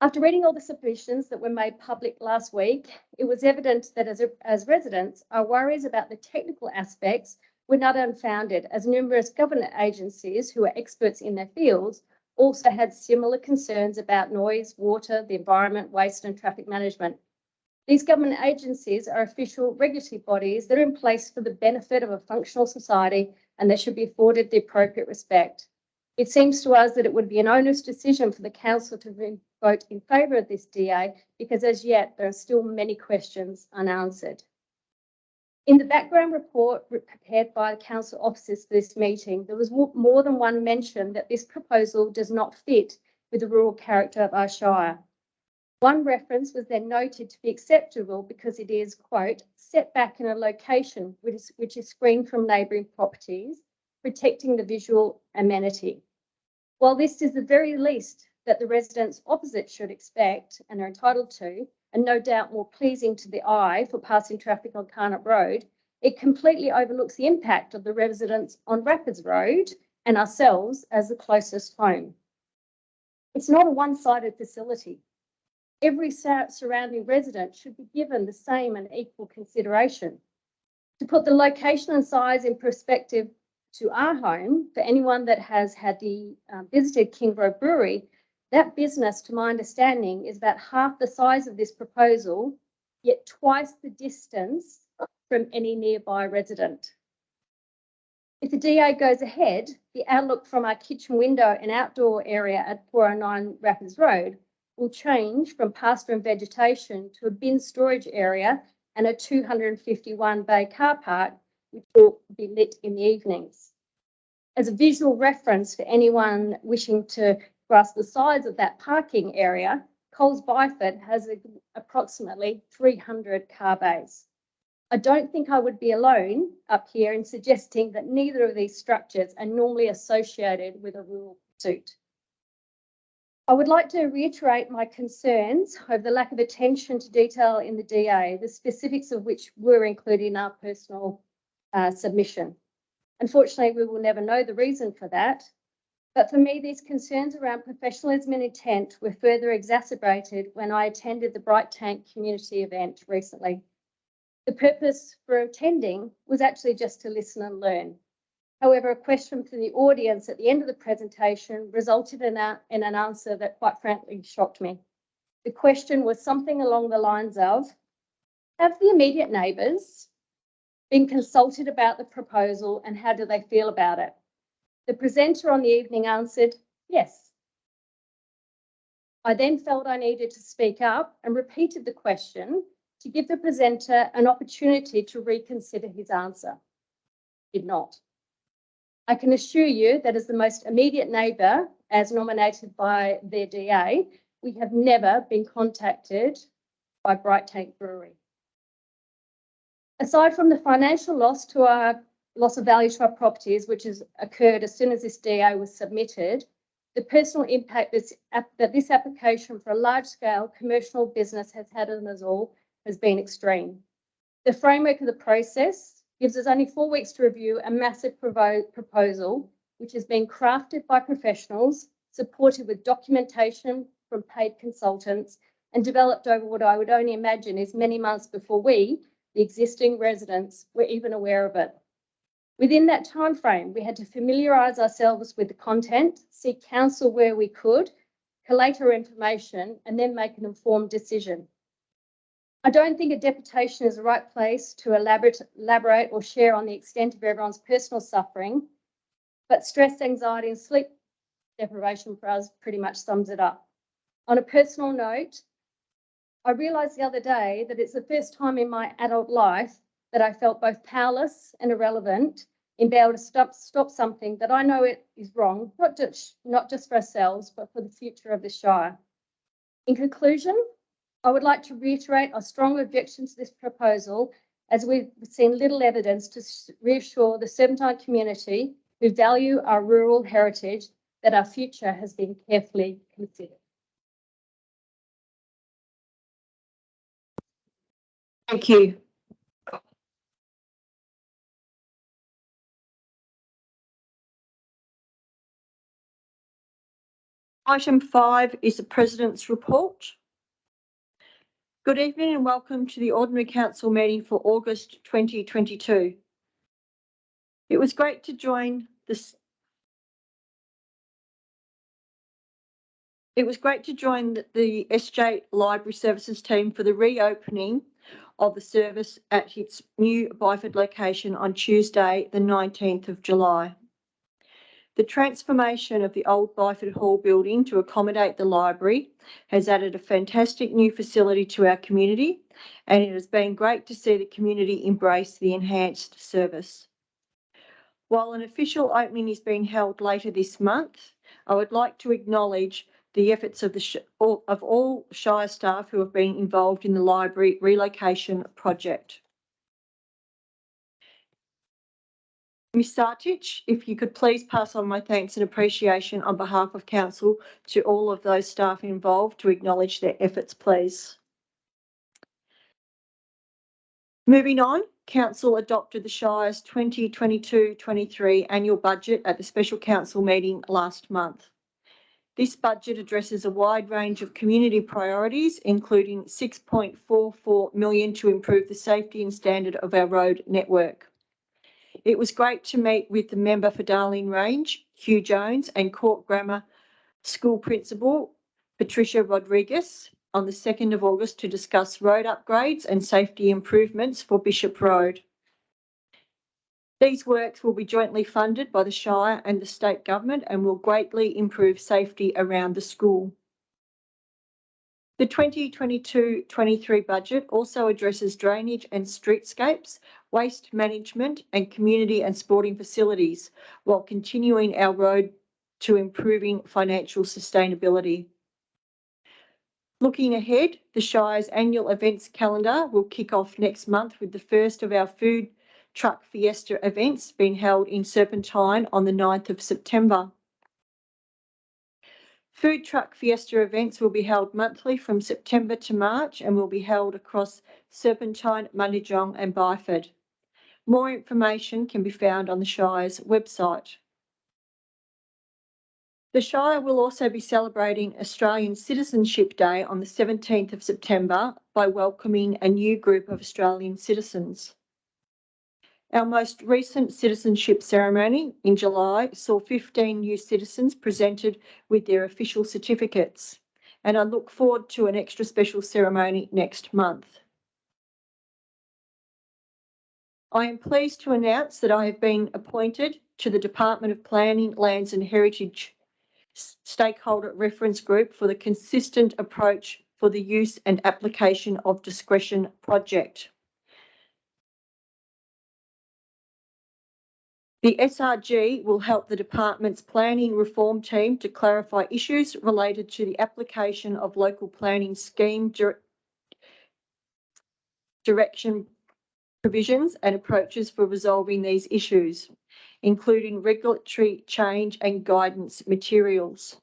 After reading all the submissions that were made public last week, it was evident that as residents, our worries about the technical aspects were not unfounded, as numerous government agencies who are experts in their fields also had similar concerns about noise, water, the environment, waste and traffic management. These government agencies are official regulatory bodies that are in place for the benefit of a functional society, and they should be afforded the appropriate respect. It seems to us that it would be an onerous decision for the council to vote in favour of this DA because as yet there are still many questions unanswered. In the background report prepared by the council officers for this meeting, there was more than one mention that this proposal does not fit with the rural character of our Shire. One reference was then noted to be acceptable because it is, quote, set back in a location which is screened from neighbouring properties, protecting the visual amenity. While this is the very least that the residents opposite should expect and are entitled to, and no doubt more pleasing to the eye for passing traffic on Carnup Road, it completely overlooks the impact of the residents on Rapids Road and ourselves as the closest home. It's not a one-sided facility. Every surrounding resident should be given the same and equal consideration. To put the location and size in perspective to our home, for anyone that has visited Kingborough Brewery, that business, to my understanding, is about half the size of this proposal, yet twice the distance from any nearby resident. If the DA goes ahead, the outlook from our kitchen window and outdoor area at 409 Rapids Road will change from pasture and vegetation to a bin storage area and a 251 bay car park, which will be lit in the evenings. As a visual reference for anyone wishing to grasp the size of that parking area, Coles Byford has approximately 300 car bays. I don't think I would be alone up here in suggesting that neither of these structures are normally associated with a rural pursuit. I would like to reiterate my concerns over the lack of attention to detail in the DA, the specifics of which were included in our personal submission. Unfortunately, we will never know the reason for that. But for me, these concerns around professionalism and intent were further exacerbated when I attended the Bright Tank community event recently. The purpose for attending was actually just to listen and learn. However, a question from the audience at the end of the presentation resulted in an answer that quite frankly shocked me. The question was something along the lines of, have the immediate neighbours been consulted about the proposal and how do they feel about it? The presenter on the evening answered, yes. I then felt I needed to speak up and repeated the question to give the presenter an opportunity to reconsider his answer. He did not. I can assure you that as the most immediate neighbour, as nominated by their DA, we have never been contacted by Bright Tank Brewery. Aside from the financial loss of value to our properties, which has occurred as soon as this DA was submitted, the personal impact that this application for a large-scale commercial business has had on us all has been extreme. The framework of the process gives us only 4 weeks to review a massive proposal, which has been crafted by professionals, supported with documentation from paid consultants, and developed over what I would only imagine is many months before we, the existing residents, were even aware of it. Within that time frame, we had to familiarise ourselves with the content, seek counsel where we could, collate our information, and then make an informed decision. I don't think a deputation is the right place to elaborate or share on the extent of everyone's personal suffering, but stress, anxiety and sleep deprivation for us pretty much sums it up. On a personal note, I realised the other day that it's the first time in my adult life that I felt both powerless and irrelevant in being able to stop something that I know it is wrong, not just for ourselves, but for the future of the Shire. In conclusion, I would like to reiterate our strong objection to this proposal, as we've seen little evidence to reassure the Serpentine community who value our rural heritage that our future has been carefully considered. Thank you. Item 5 is the President's report. Good evening and welcome to the Ordinary Council meeting for August 2022. It was great to join the SJ Library Services team for the reopening of the service at its new Byford location on Tuesday, the 19th of July. The transformation of the old Byford Hall building to accommodate the library has added a fantastic new facility to our community, and it has been great to see the community embrace the enhanced service. While an official opening is being held later this month, I would like to acknowledge the efforts of all Shire staff who have been involved in the library relocation project. Ms. Sartich, if you could please pass on my thanks and appreciation on behalf of Council to all of those staff involved to acknowledge their efforts, please. Moving on, Council adopted the Shire's 2022-23 annual budget at the Special Council meeting last month. This budget addresses a wide range of community priorities, including $6.44 million to improve the safety and standard of our road network. It was great to meet with the member for Darling Range, Hugh Jones, and Court Grammar School Principal, Patricia Rodriguez, on the 2nd of August to discuss road upgrades and safety improvements for Bishop Road. These works will be jointly funded by the Shire and the state government and will greatly improve safety around the school. The 2022-23 budget also addresses drainage and streetscapes, waste management and community and sporting facilities, while continuing our road to improving financial sustainability. Looking ahead, the Shire's annual events calendar will kick off next month with the first of our food truck fiesta events being held in Serpentine on the 9th of September. Food truck fiesta events will be held monthly from September to March and will be held across Serpentine, Mundijong and Byford. More information can be found on the Shire's website. The Shire will also be celebrating Australian Citizenship Day on the 17th of September by welcoming a new group of Australian citizens. Our most recent citizenship ceremony in July saw 15 new citizens presented with their official certificates, and I look forward to an extra special ceremony next month. I am pleased to announce that I have been appointed to the Department of Planning, Lands and Heritage Stakeholder Reference Group for the consistent approach for the use and application of discretion project. The SRG will help the department's planning reform team to clarify issues related to the application of local planning scheme direction provisions and approaches for resolving these issues, including regulatory change and guidance materials.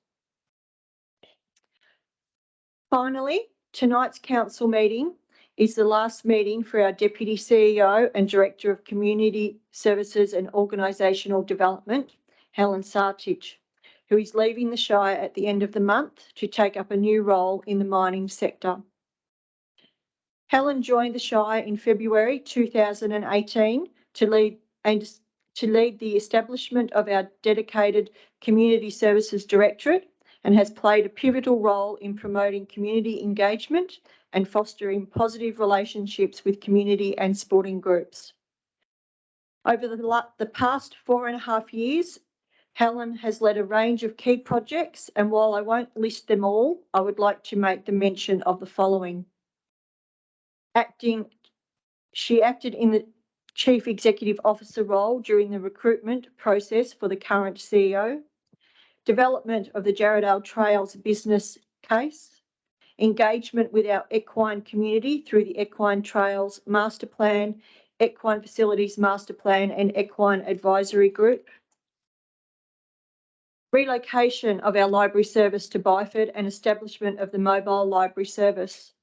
Finally, tonight's council meeting is the last meeting for our Deputy CEO and Director of Community Services and Organisational Development, Helen Sartich, who is leaving the Shire at the end of the month to take up a new role in the mining sector. Helen joined the Shire in February 2018 to lead the establishment of our dedicated Community Services Directorate and has played a pivotal role in promoting community engagement and fostering positive relationships with community and sporting groups. Over the past 4.5 years, Helen has led a range of key projects, and while I won't list them all, I would like to make the mention of the following. She acted in the Chief Executive Officer role during the recruitment process for the current CEO, development of the Jarrahdale Trails business case, engagement with our equine community through the Equine Trails Master Plan, Equine Facilities Master Plan and Equine Advisory Group, relocation of our library service to Byford and establishment of the mobile library service,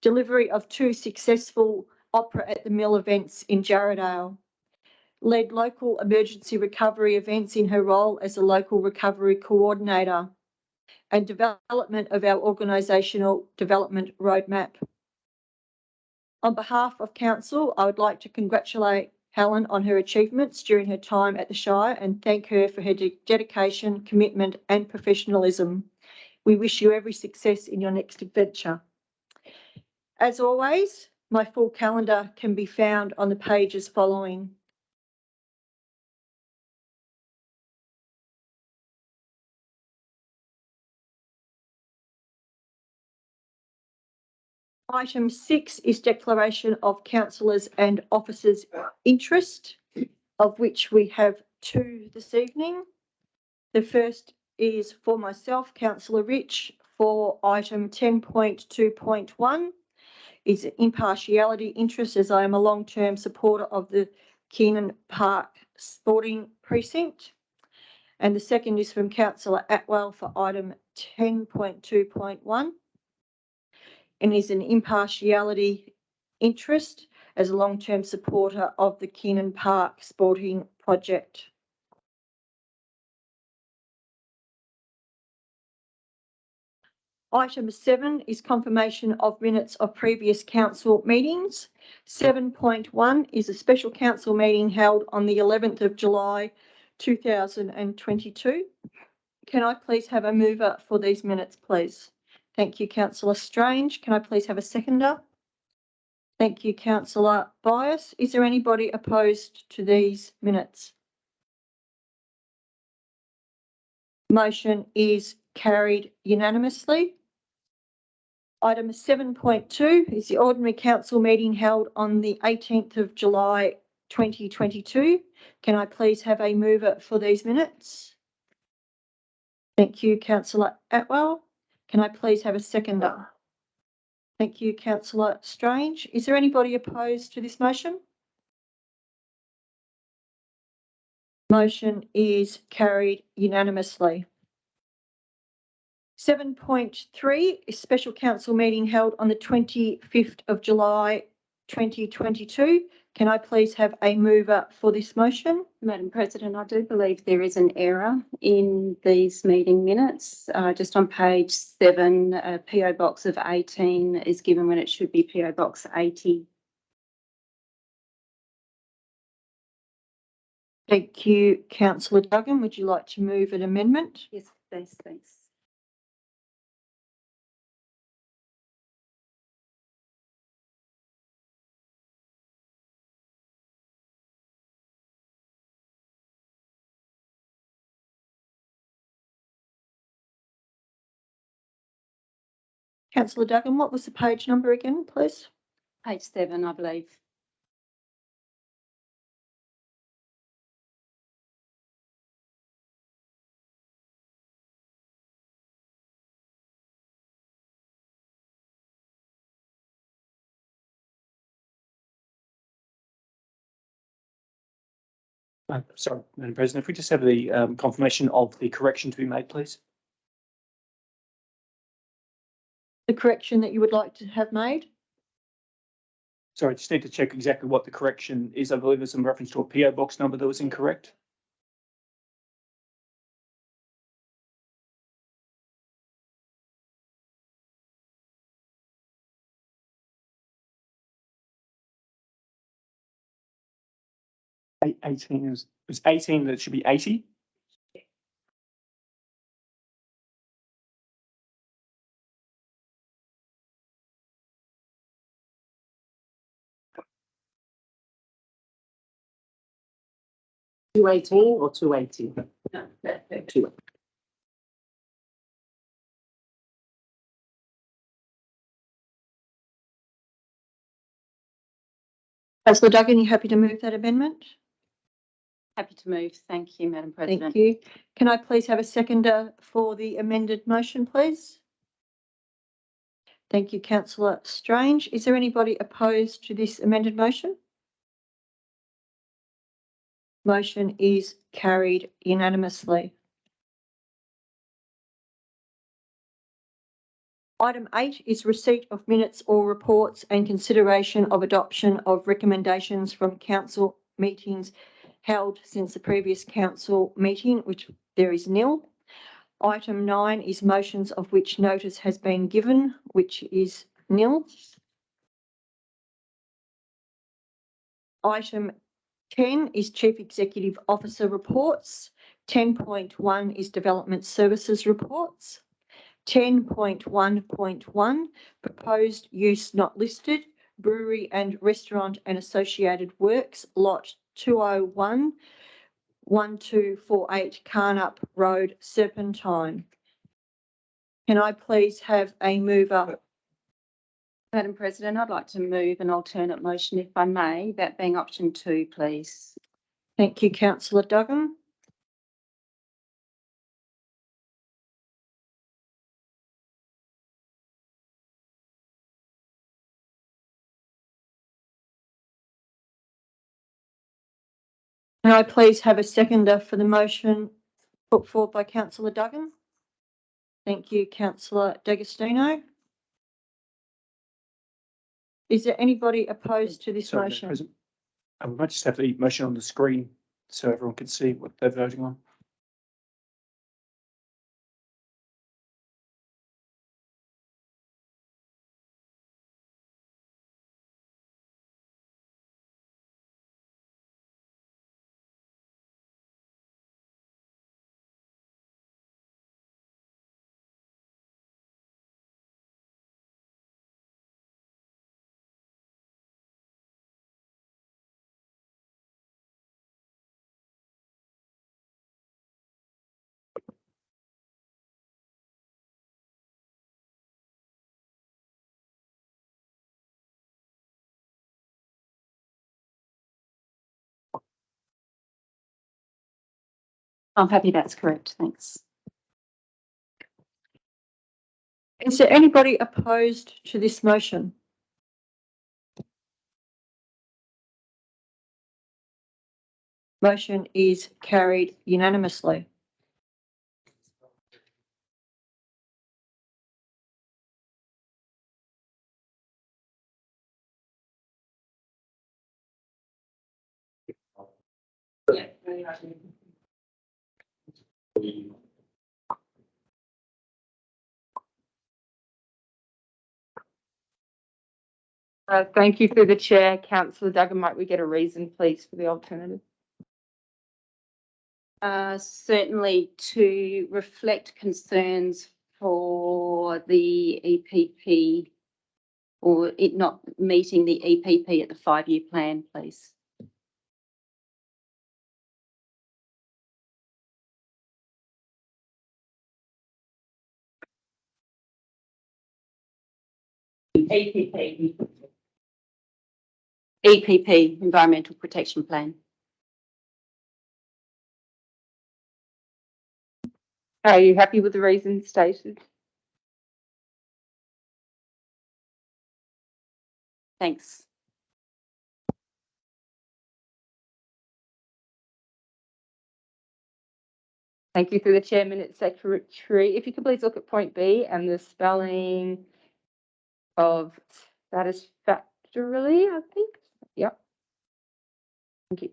delivery of 2 successful Opera at the Mill events in Jarrahdale, led local emergency recovery events in her role as a local recovery coordinator, and development of our organisational development roadmap. On behalf of Council, I would like to congratulate Helen on her achievements during her time at the Shire and thank her for her dedication, commitment and professionalism. We wish you every success in your next adventure. As always, my full calendar can be found on the pages following. Item 6 is declaration of councillors and officers' interest, of which we have 2 this evening. The first is for myself, Councillor Rich, for item 10.2.1 is impartiality interest, as I am a long-term supporter of the Keenan Park Sporting Precinct. And the second is from Councillor Atwell for item 10.2.1 and is an impartiality interest as a long-term supporter of the Keenan Park Sporting Project. Item 7 is confirmation of minutes of previous council meetings. 7.1 is a special council meeting held on the 11th of July 2022. Can I please have a mover for these minutes, please? Thank you, Councillor Strange. Can I please have a seconder? Thank you, Councillor Bias. Is there anybody opposed to these minutes? Motion is carried unanimously. Item 7.2 is the ordinary council meeting held on the 18th of July 2022. Can I please have a mover for these minutes? Thank you, Councillor Atwell. Can I please have a seconder? Thank you, Councillor Strange. Is there anybody opposed to this motion? Motion is carried unanimously. 7.3 is special council meeting held on the 25th of July 2022. Can I please have a mover for this motion? Madam President, I do believe there is an error in these meeting minutes. Just on page 7, PO Box of 18 is given when it should be PO Box 80. Thank you, Councillor Duggan. Would you like to move an amendment? Yes, please, thanks. Councillor Duggan, what was the page number again, please? Page 7, I believe. Sorry, Madam President, if we just have the confirmation of the correction to be made, please. The correction that you would like to have made? Sorry, I just need to check exactly what the correction is. I believe there's some reference to a PO box number that was incorrect. Eighteen is 18 that should be 80. $218 or $280? No, 280. Councillor Duggan, you happy to move that amendment? Happy to move. Thank you, Madam President. Thank you. Can I please have a seconder for the amended motion, please? Thank you, Councillor Strange. Is there anybody opposed to this amended motion? Motion is carried unanimously. Item 8 is receipt of minutes or reports and consideration of adoption of recommendations from council meetings held since the previous council meeting, which there is nil. Item 9 is motions of which notice has been given, which is nil. Item 10 is Chief Executive Officer reports. 10.1 is Development Services reports. 10.1.1 proposed use not listed, brewery and restaurant and associated works, lot 201 1248 Carnup Road, Serpentine. Can I please have a mover? Madam President, I'd like to move an alternate motion if I may, that being option 2, please. Thank you, Councillor Duggan. Can I please have a seconder for the motion put forward by Councillor Duggan? Thank you, Councillor D'Agostino. Is there anybody opposed to this Sorry, Madam motion? President. We might just have the motion on the screen so everyone can see what they're voting on. I'm happy that's correct. Thanks. Is there anybody opposed to this motion? Motion is carried unanimously. Thank you through the chair. Councillor Duggan, might we get a reason, please, for the alternative? Certainly to reflect concerns for the EPP or it not meeting the EPP at the 5-year plan, please. EPP, Environmental Protection Plan. Are you happy with the reasons stated? Thanks. Thank you through the chair, Minute Secretary. If you could please look at point B and the spelling of satisfactorily, I think. Yep. Thank you.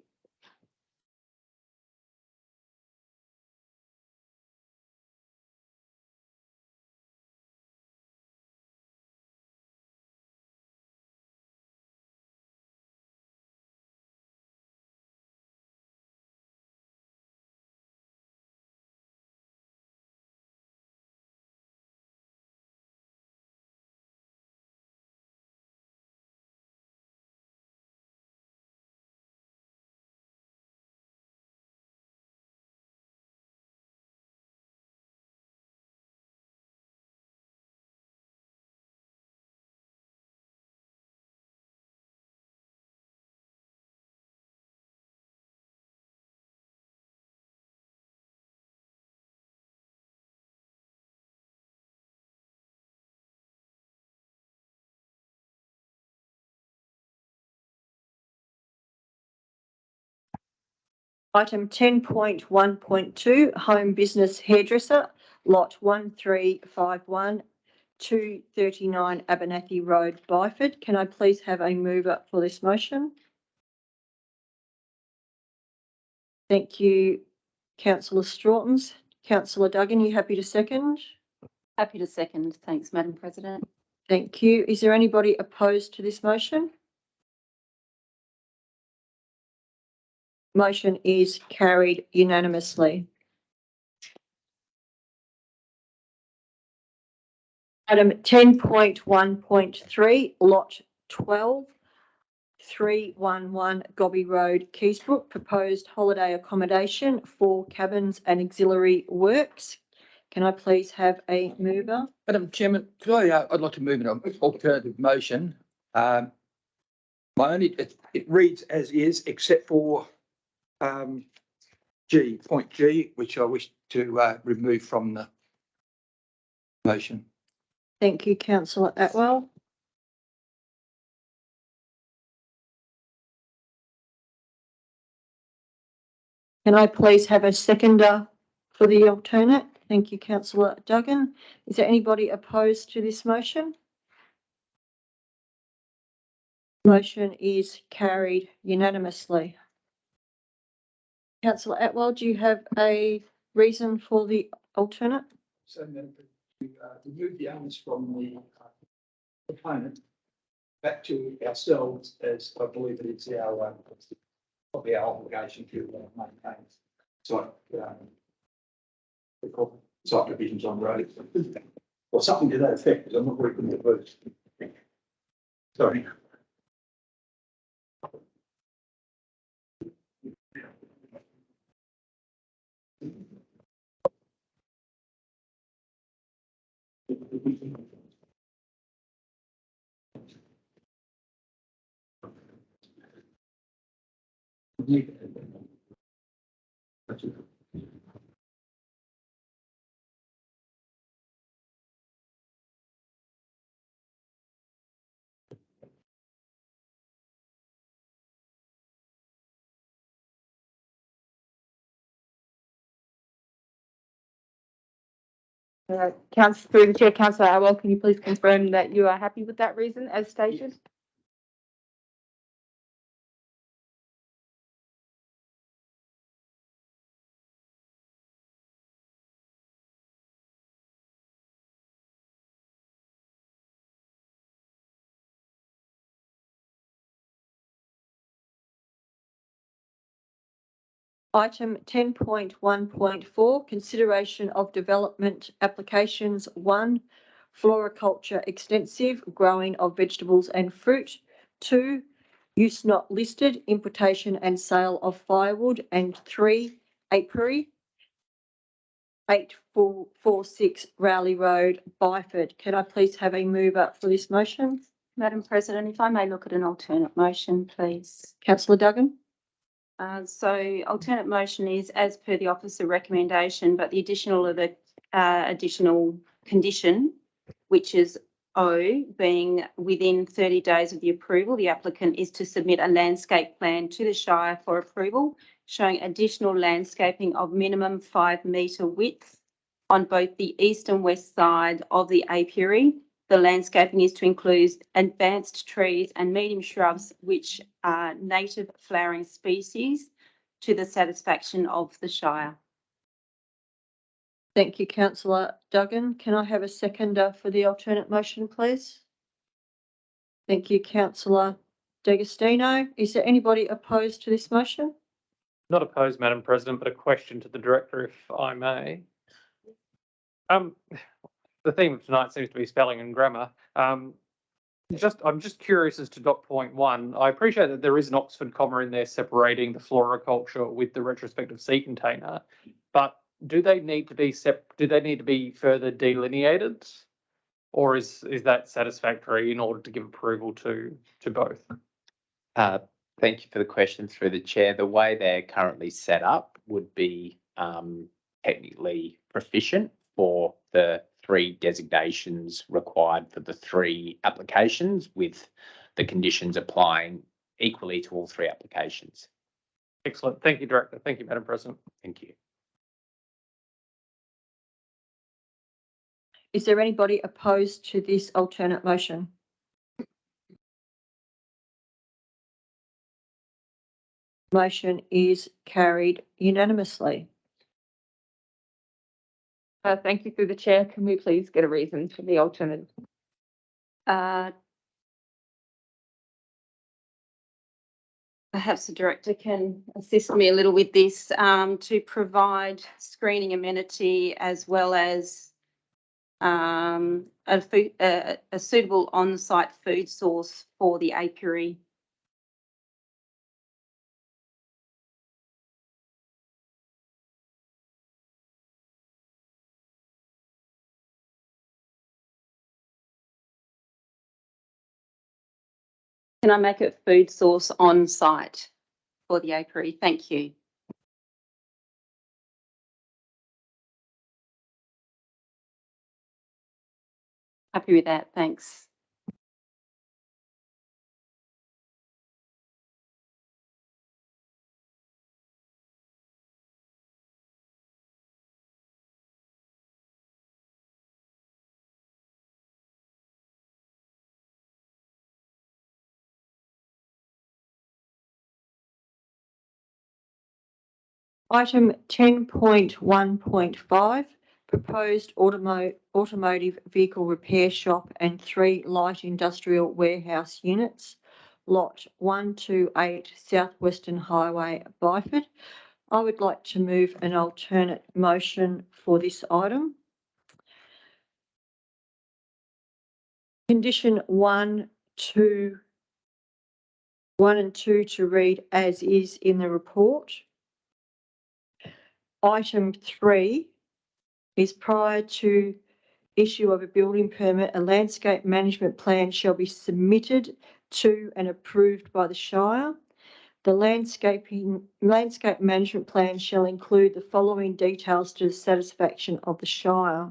Item 10.1.2, home business hairdresser, lot 1351, 239 Abernathy Road, Byford. Can I please have a mover for this motion? Thank you, councillor Strawtons. Councillor Duggan, you happy to second? Happy to second. Thanks, Madam President. Thank you. Is there anybody opposed to this motion? Motion is carried unanimously. Item 10.1.3, lot 12, 311 Gobby Road, Keysbrook, proposed holiday accommodation for cabins and auxiliary works. Can I please have a mover? Madam Chairman, I'd like to move an alternative motion. My only, it reads as is, except for point G, which I wish to remove from the motion. Thank you, councillor Atwell. Can I please have a seconder for the alternate? Thank you, councillor Duggan. Is there anybody opposed to this motion? Motion is carried unanimously. Councillor Atwell, do you have a reason for the alternate? So to remove the onus from the proponent back to ourselves, as I believe it is our probably our obligation to maintain site divisions on roads or something to that effect, because I'm not very good at words. Sorry. Through the chair, councillor Atwell, can you please confirm that you are happy with that reason as stated? Yes. Item 10.1.4, consideration of development applications. 1, floriculture extensive, growing of vegetables and fruit. 2, use not listed, importation and sale of firewood. And 3, apiary, 8446 Rowley Road, Byford. Can I please have a mover for this motion? Madam President, if I may look at an alternate motion, please. Councillor Duggan. So alternate motion is as per the officer recommendation, but the additional condition, which is O, being within 30 days of the approval, the applicant is to submit a landscape plan to the Shire for approval, showing additional landscaping of minimum 5 metre width on both the east and west side of the apiary. The landscaping is to include advanced trees and medium shrubs, which are native flowering species to the satisfaction of the Shire. Thank you, councillor Duggan. Can I have a seconder for the alternate motion, please? Thank you, councillor D'Agostino. Is there anybody opposed to this motion? Not opposed, Madam President, but a question to the director, if I may. The theme of tonight seems to be spelling and grammar. I'm just curious as to point 1. I appreciate that there is an Oxford comma in there separating the floriculture with the retrospective sea container, but do they need to be further delineated, or is that satisfactory in order to give approval to both? Thank you for the question through the chair. The way they're currently set up would be technically proficient for the 3 designations required for the 3 applications, with the conditions applying equally to all 3 applications. Excellent. Thank you, Director. Thank you, Madam President. Thank you. Is there anybody opposed to this alternate motion? Motion is carried unanimously. Thank you through the chair. Can we please get a reason for the alternative? Perhaps the director can assist me a little with this, to provide screening amenity as well as a suitable on-site food source for the apiary. Can I make it food source on site for the apiary? Thank you. Happy with that, thanks. Item 10.1.5, proposed automotive vehicle repair shop and 3 light industrial warehouse units, lot 128 Southwestern Highway, Byford. I would like to move an alternate motion for this item. Condition 1 and 2 to read as is in the report. Item 3 is prior to issue of a building permit, a landscape management plan shall be submitted to and approved by the Shire. The landscape management plan shall include the following details to the satisfaction of the Shire: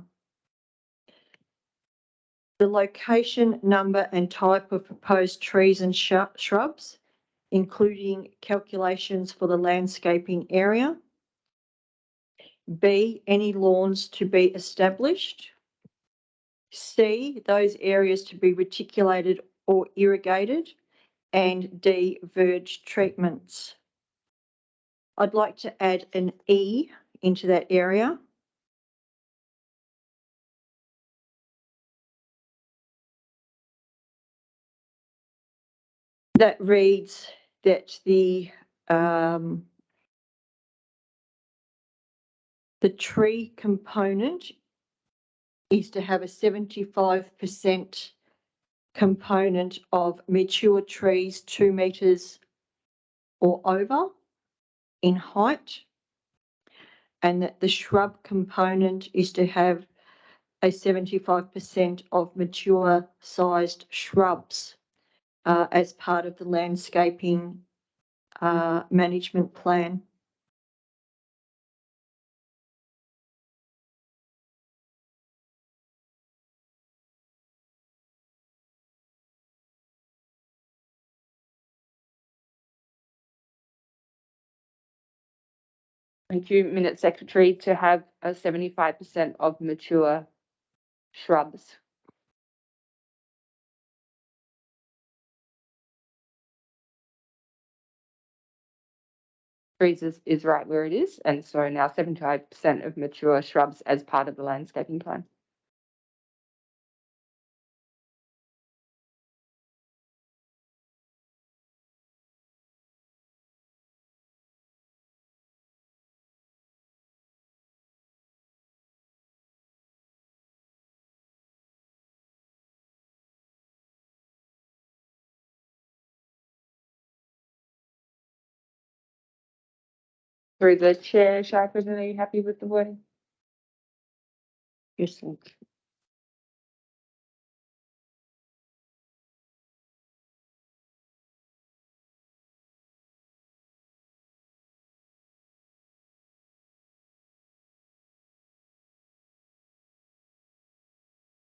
the location, number and type of proposed trees and shrubs, including calculations for the landscaping area. B, any lawns to be established. C, those areas to be reticulated or irrigated. And D, verge treatments. I'd like to add an E into that area. That reads that the tree component is to have a 75% component of mature trees 2 metres or over in height, and that the shrub component is to have a 75% of mature sized shrubs as part of the landscaping management plan. Thank you, Minute Secretary, to have a 75% of mature shrubs. Trees is right where it is, and so now 75% of mature shrubs as part of the landscaping plan. Through the chair, Shire President, are you happy with the wording? Yes, thanks.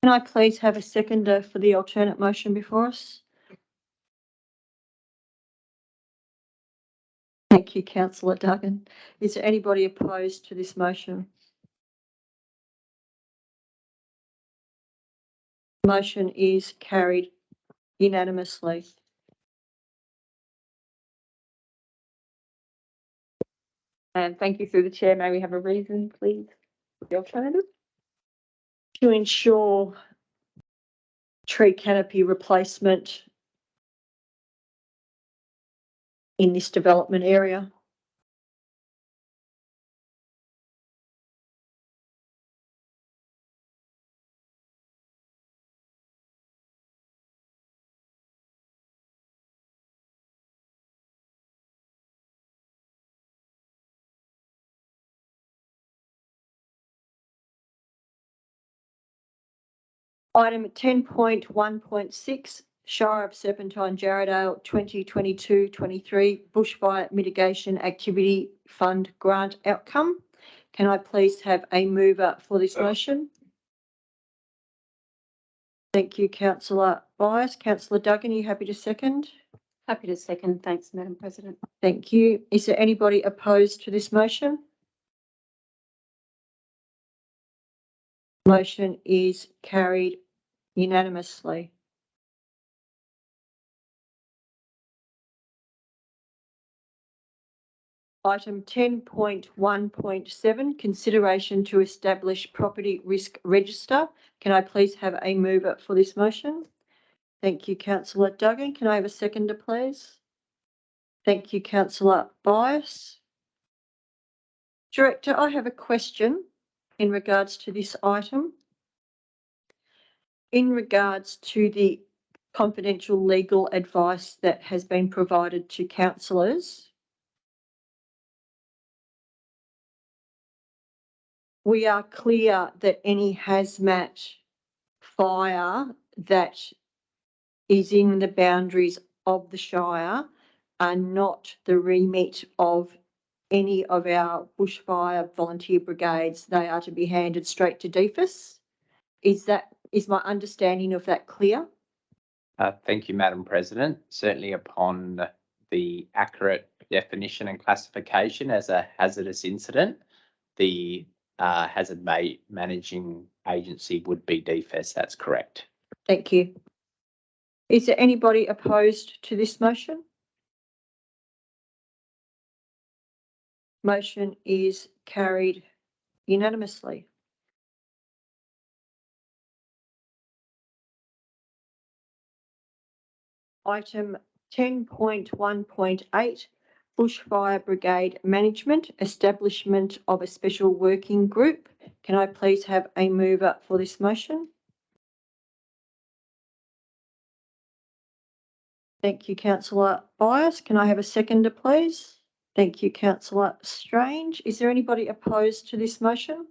Can I please have a seconder for the alternate motion before us? Thank you, councillor Duggan. Is there anybody opposed to this motion? Motion is carried unanimously. And thank you through the chair. May we have a reason, please, for the alternative? To ensure tree canopy replacement in this development area. Item 10.1.6, Shire of Serpentine Jarrahdale 2022-23 Bushfire Mitigation Activity Fund Grant Outcome. Can I please have a mover for this motion? Thank you, councillor Byers. Councillor Duggan, are you happy to second? Happy to second. Thanks, Madam President. Thank you. Is there anybody opposed to this motion? Motion is carried unanimously. Item 10.1.7, consideration to establish property risk register. Can I please have a mover for this motion? Thank you, councillor Duggan. Can I have a seconder, please? Thank you, councillor Byers. Director, I have a question in regards to this item. In regards to the confidential legal advice that has been provided to councillors, we are clear that any hazmat fire that is in the boundaries of the Shire are not the remit of any of our bushfire volunteer brigades. They are to be handed straight to DFIS. Is my understanding of that clear? Thank you, Madam President. Certainly upon the accurate definition and classification as a hazardous incident, the hazard managing agency would be DFIS. That's correct. Thank you. Is there anybody opposed to this motion? Motion is carried unanimously. Item 10.1.8, Bushfire Brigade Management, establishment of a special working group. Can I please have a mover for this motion? Thank you, councillor Byers. Can I have a seconder, please? Thank you, councillor Strange. Is there anybody opposed to this motion?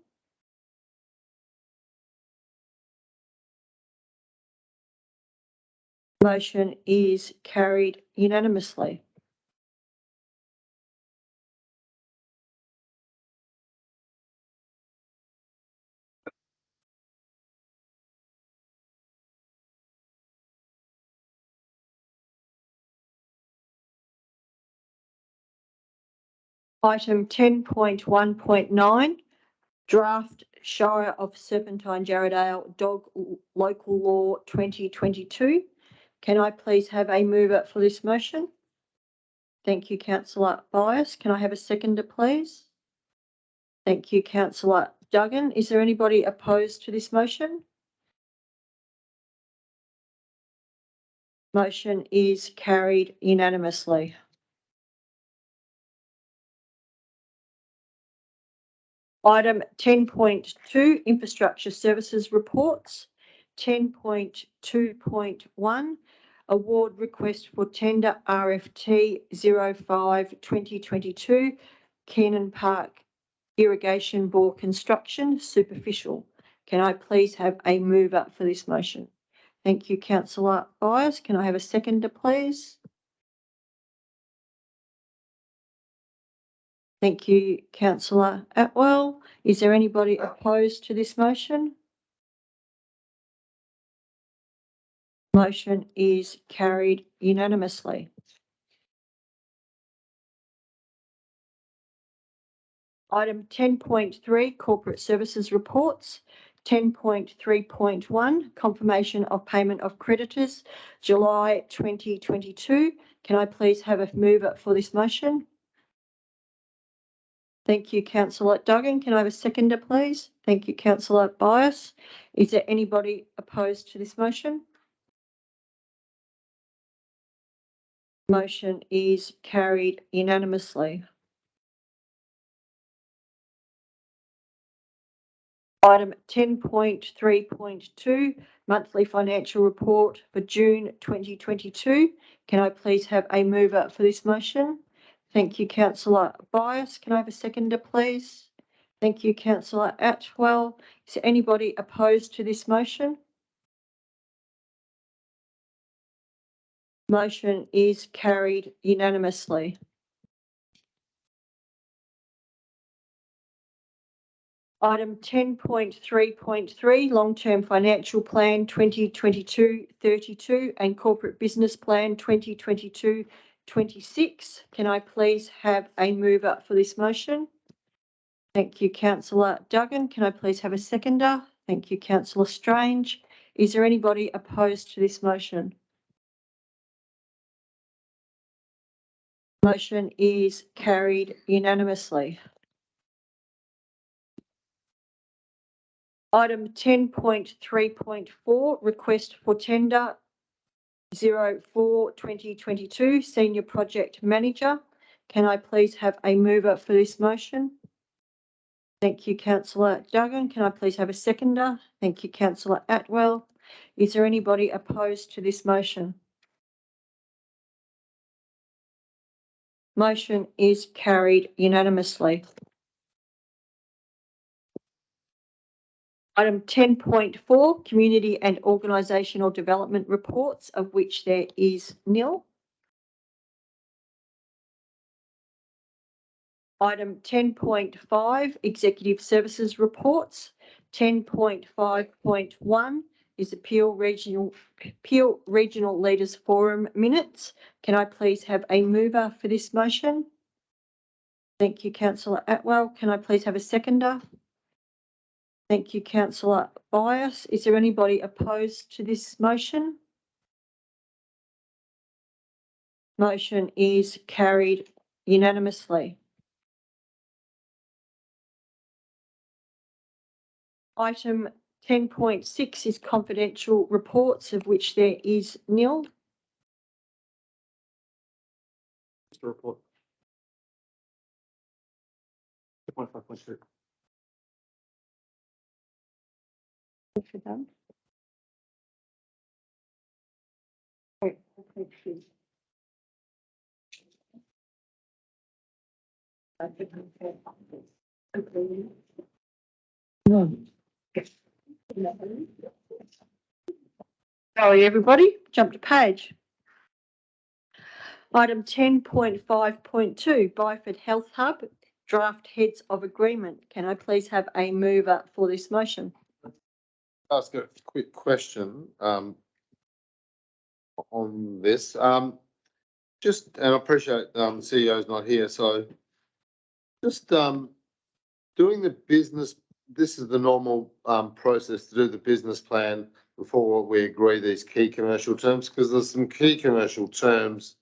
Motion is carried unanimously. Item 10.1.9, draft Shire of Serpentine Jarrahdale Dog Local Law 2022. Can I please have a mover for this motion? Thank you, councillor Byers. Can I have a seconder, please? Thank you, councillor Duggan. Is there anybody opposed to this motion? Motion is carried unanimously. Item 10.2, Infrastructure Services Reports. 10.2.1, Award Request for Tender RFT 05-2022, Keenan Park Irrigation Bore Construction, Superficial. Can I please have a mover for this motion? Thank you, councillor Byers. Can I have a seconder, please? Thank you, councillor Atwell. Is there anybody opposed to this motion? Motion is carried unanimously. Item 10.3, corporate services reports. 10.3.1, confirmation of payment of creditors, July 2022. Can I please have a mover for this motion? Thank you, Councillor Duggan. Can I have a seconder, please? Thank you, Councillor Bias. Is there anybody opposed to this motion? Motion is carried unanimously. Item 10.3.2, monthly financial report for June 2022. Can I please have a mover for this motion? Thank you, Councillor Bias. Can I have a seconder, please? Thank you, Councillor Atwell. Is there anybody opposed to this motion? Motion is carried unanimously. Item 10.3.3, long-term financial plan 2022-32 and corporate business plan 2022-26. Can I please have a mover for this motion? Thank you, Councillor Duggan. Can I please have a seconder? Thank you, Councillor Strange. Is there anybody opposed to this motion? Motion is carried unanimously. Item 10.3.4, request for tender 04-2022, Senior Project Manager. Can I please have a mover for this motion? Thank you, Councillor Duggan. Can I please have a seconder? Thank you, Councillor Atwell. Is there anybody opposed to this motion? Motion is carried unanimously. Item 10.4, community and organisational development reports, of which there is nil. Item 10.5, executive services reports. 10.5.1 is Peel Regional Leaders Forum minutes. Can I please have a mover for this motion? Thank you, Councillor Atwell. Can I please have a seconder? Thank you, Councillor Bias. Is there anybody opposed to this motion? Motion is carried unanimously. Item 10.6 is confidential reports, of which there is nil. Just a report. 2.5.2. Sorry, everybody, jump to page. Item 10.5.2, Byford Health Hub, draft heads of agreement. Can I please have a mover for this motion? Ask a quick question on this. Just, and I appreciate the CEO's not here, so just doing the business, this is the normal process to do the business plan before we agree these key commercial terms, because there's some key commercial terms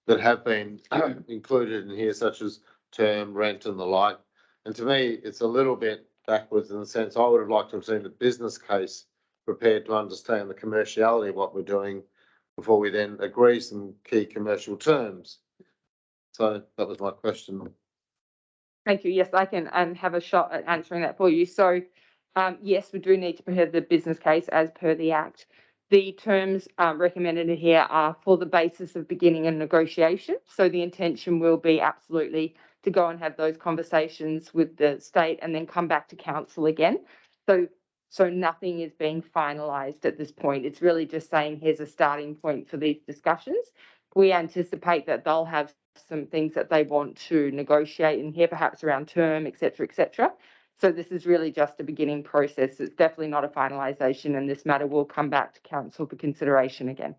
that have been included in here, such as term, rent and the like. And to me, it's a little bit backwards in the sense I would have liked to have seen the business case prepared to understand the commerciality of what we're doing before we then agree some key commercial terms. So that was my question. Thank you. Yes, I can have a shot at answering that for you. So, yes, we do need to prepare the business case as per the Act. The terms recommended here are for the basis of beginning a negotiation. So the intention will be absolutely to go and have those conversations with the state and then come back to council again. So nothing is being finalised at this point. It's really just saying here's a starting point for these discussions. We anticipate that they'll have some things that they want to negotiate in here, perhaps around term, et cetera, et cetera. So this is really just a beginning process. It's definitely not a finalisation, and this matter will come back to council for consideration again.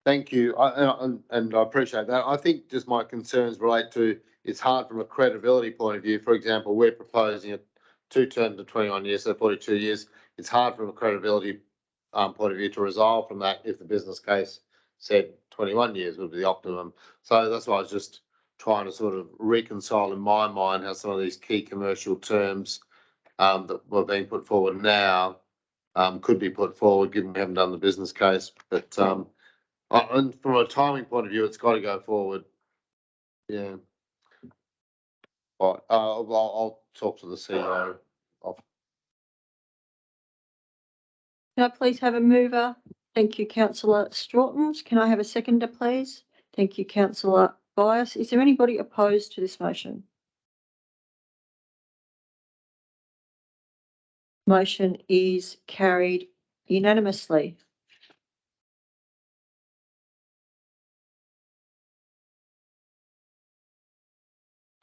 Thank you. And I appreciate that. I think just my concerns relate to, it's hard from a credibility point of view. For example, we're proposing a 2 terms of 21 years, so 42 years. It's hard from a credibility point of view to resolve from that if the business case said 21 years would be the optimum. So that's why I was just trying to sort of reconcile in my mind how some of these key commercial terms that were being put forward now could be put forward, given we haven't done the business case. But and from a timing point of view, it's got to go forward. Yeah. All right. I'll talk to the CEO. Can I please have a mover? Thank you, councillor Straughtons. Can I have a seconder, please? Thank you, councillor Bias. Is there anybody opposed to this motion? Motion is carried unanimously.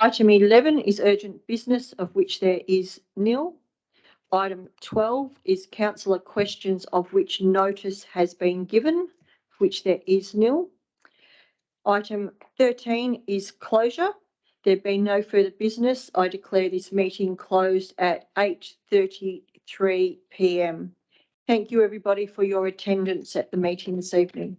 Item 11 is urgent business, of which there is nil. Item 12 is councillor questions, of which notice has been given, of which there is nil. Item 13 is closure. There being no further business, I declare this meeting closed at 8:33 p.m. Thank you, everybody, for your attendance at the meeting this evening.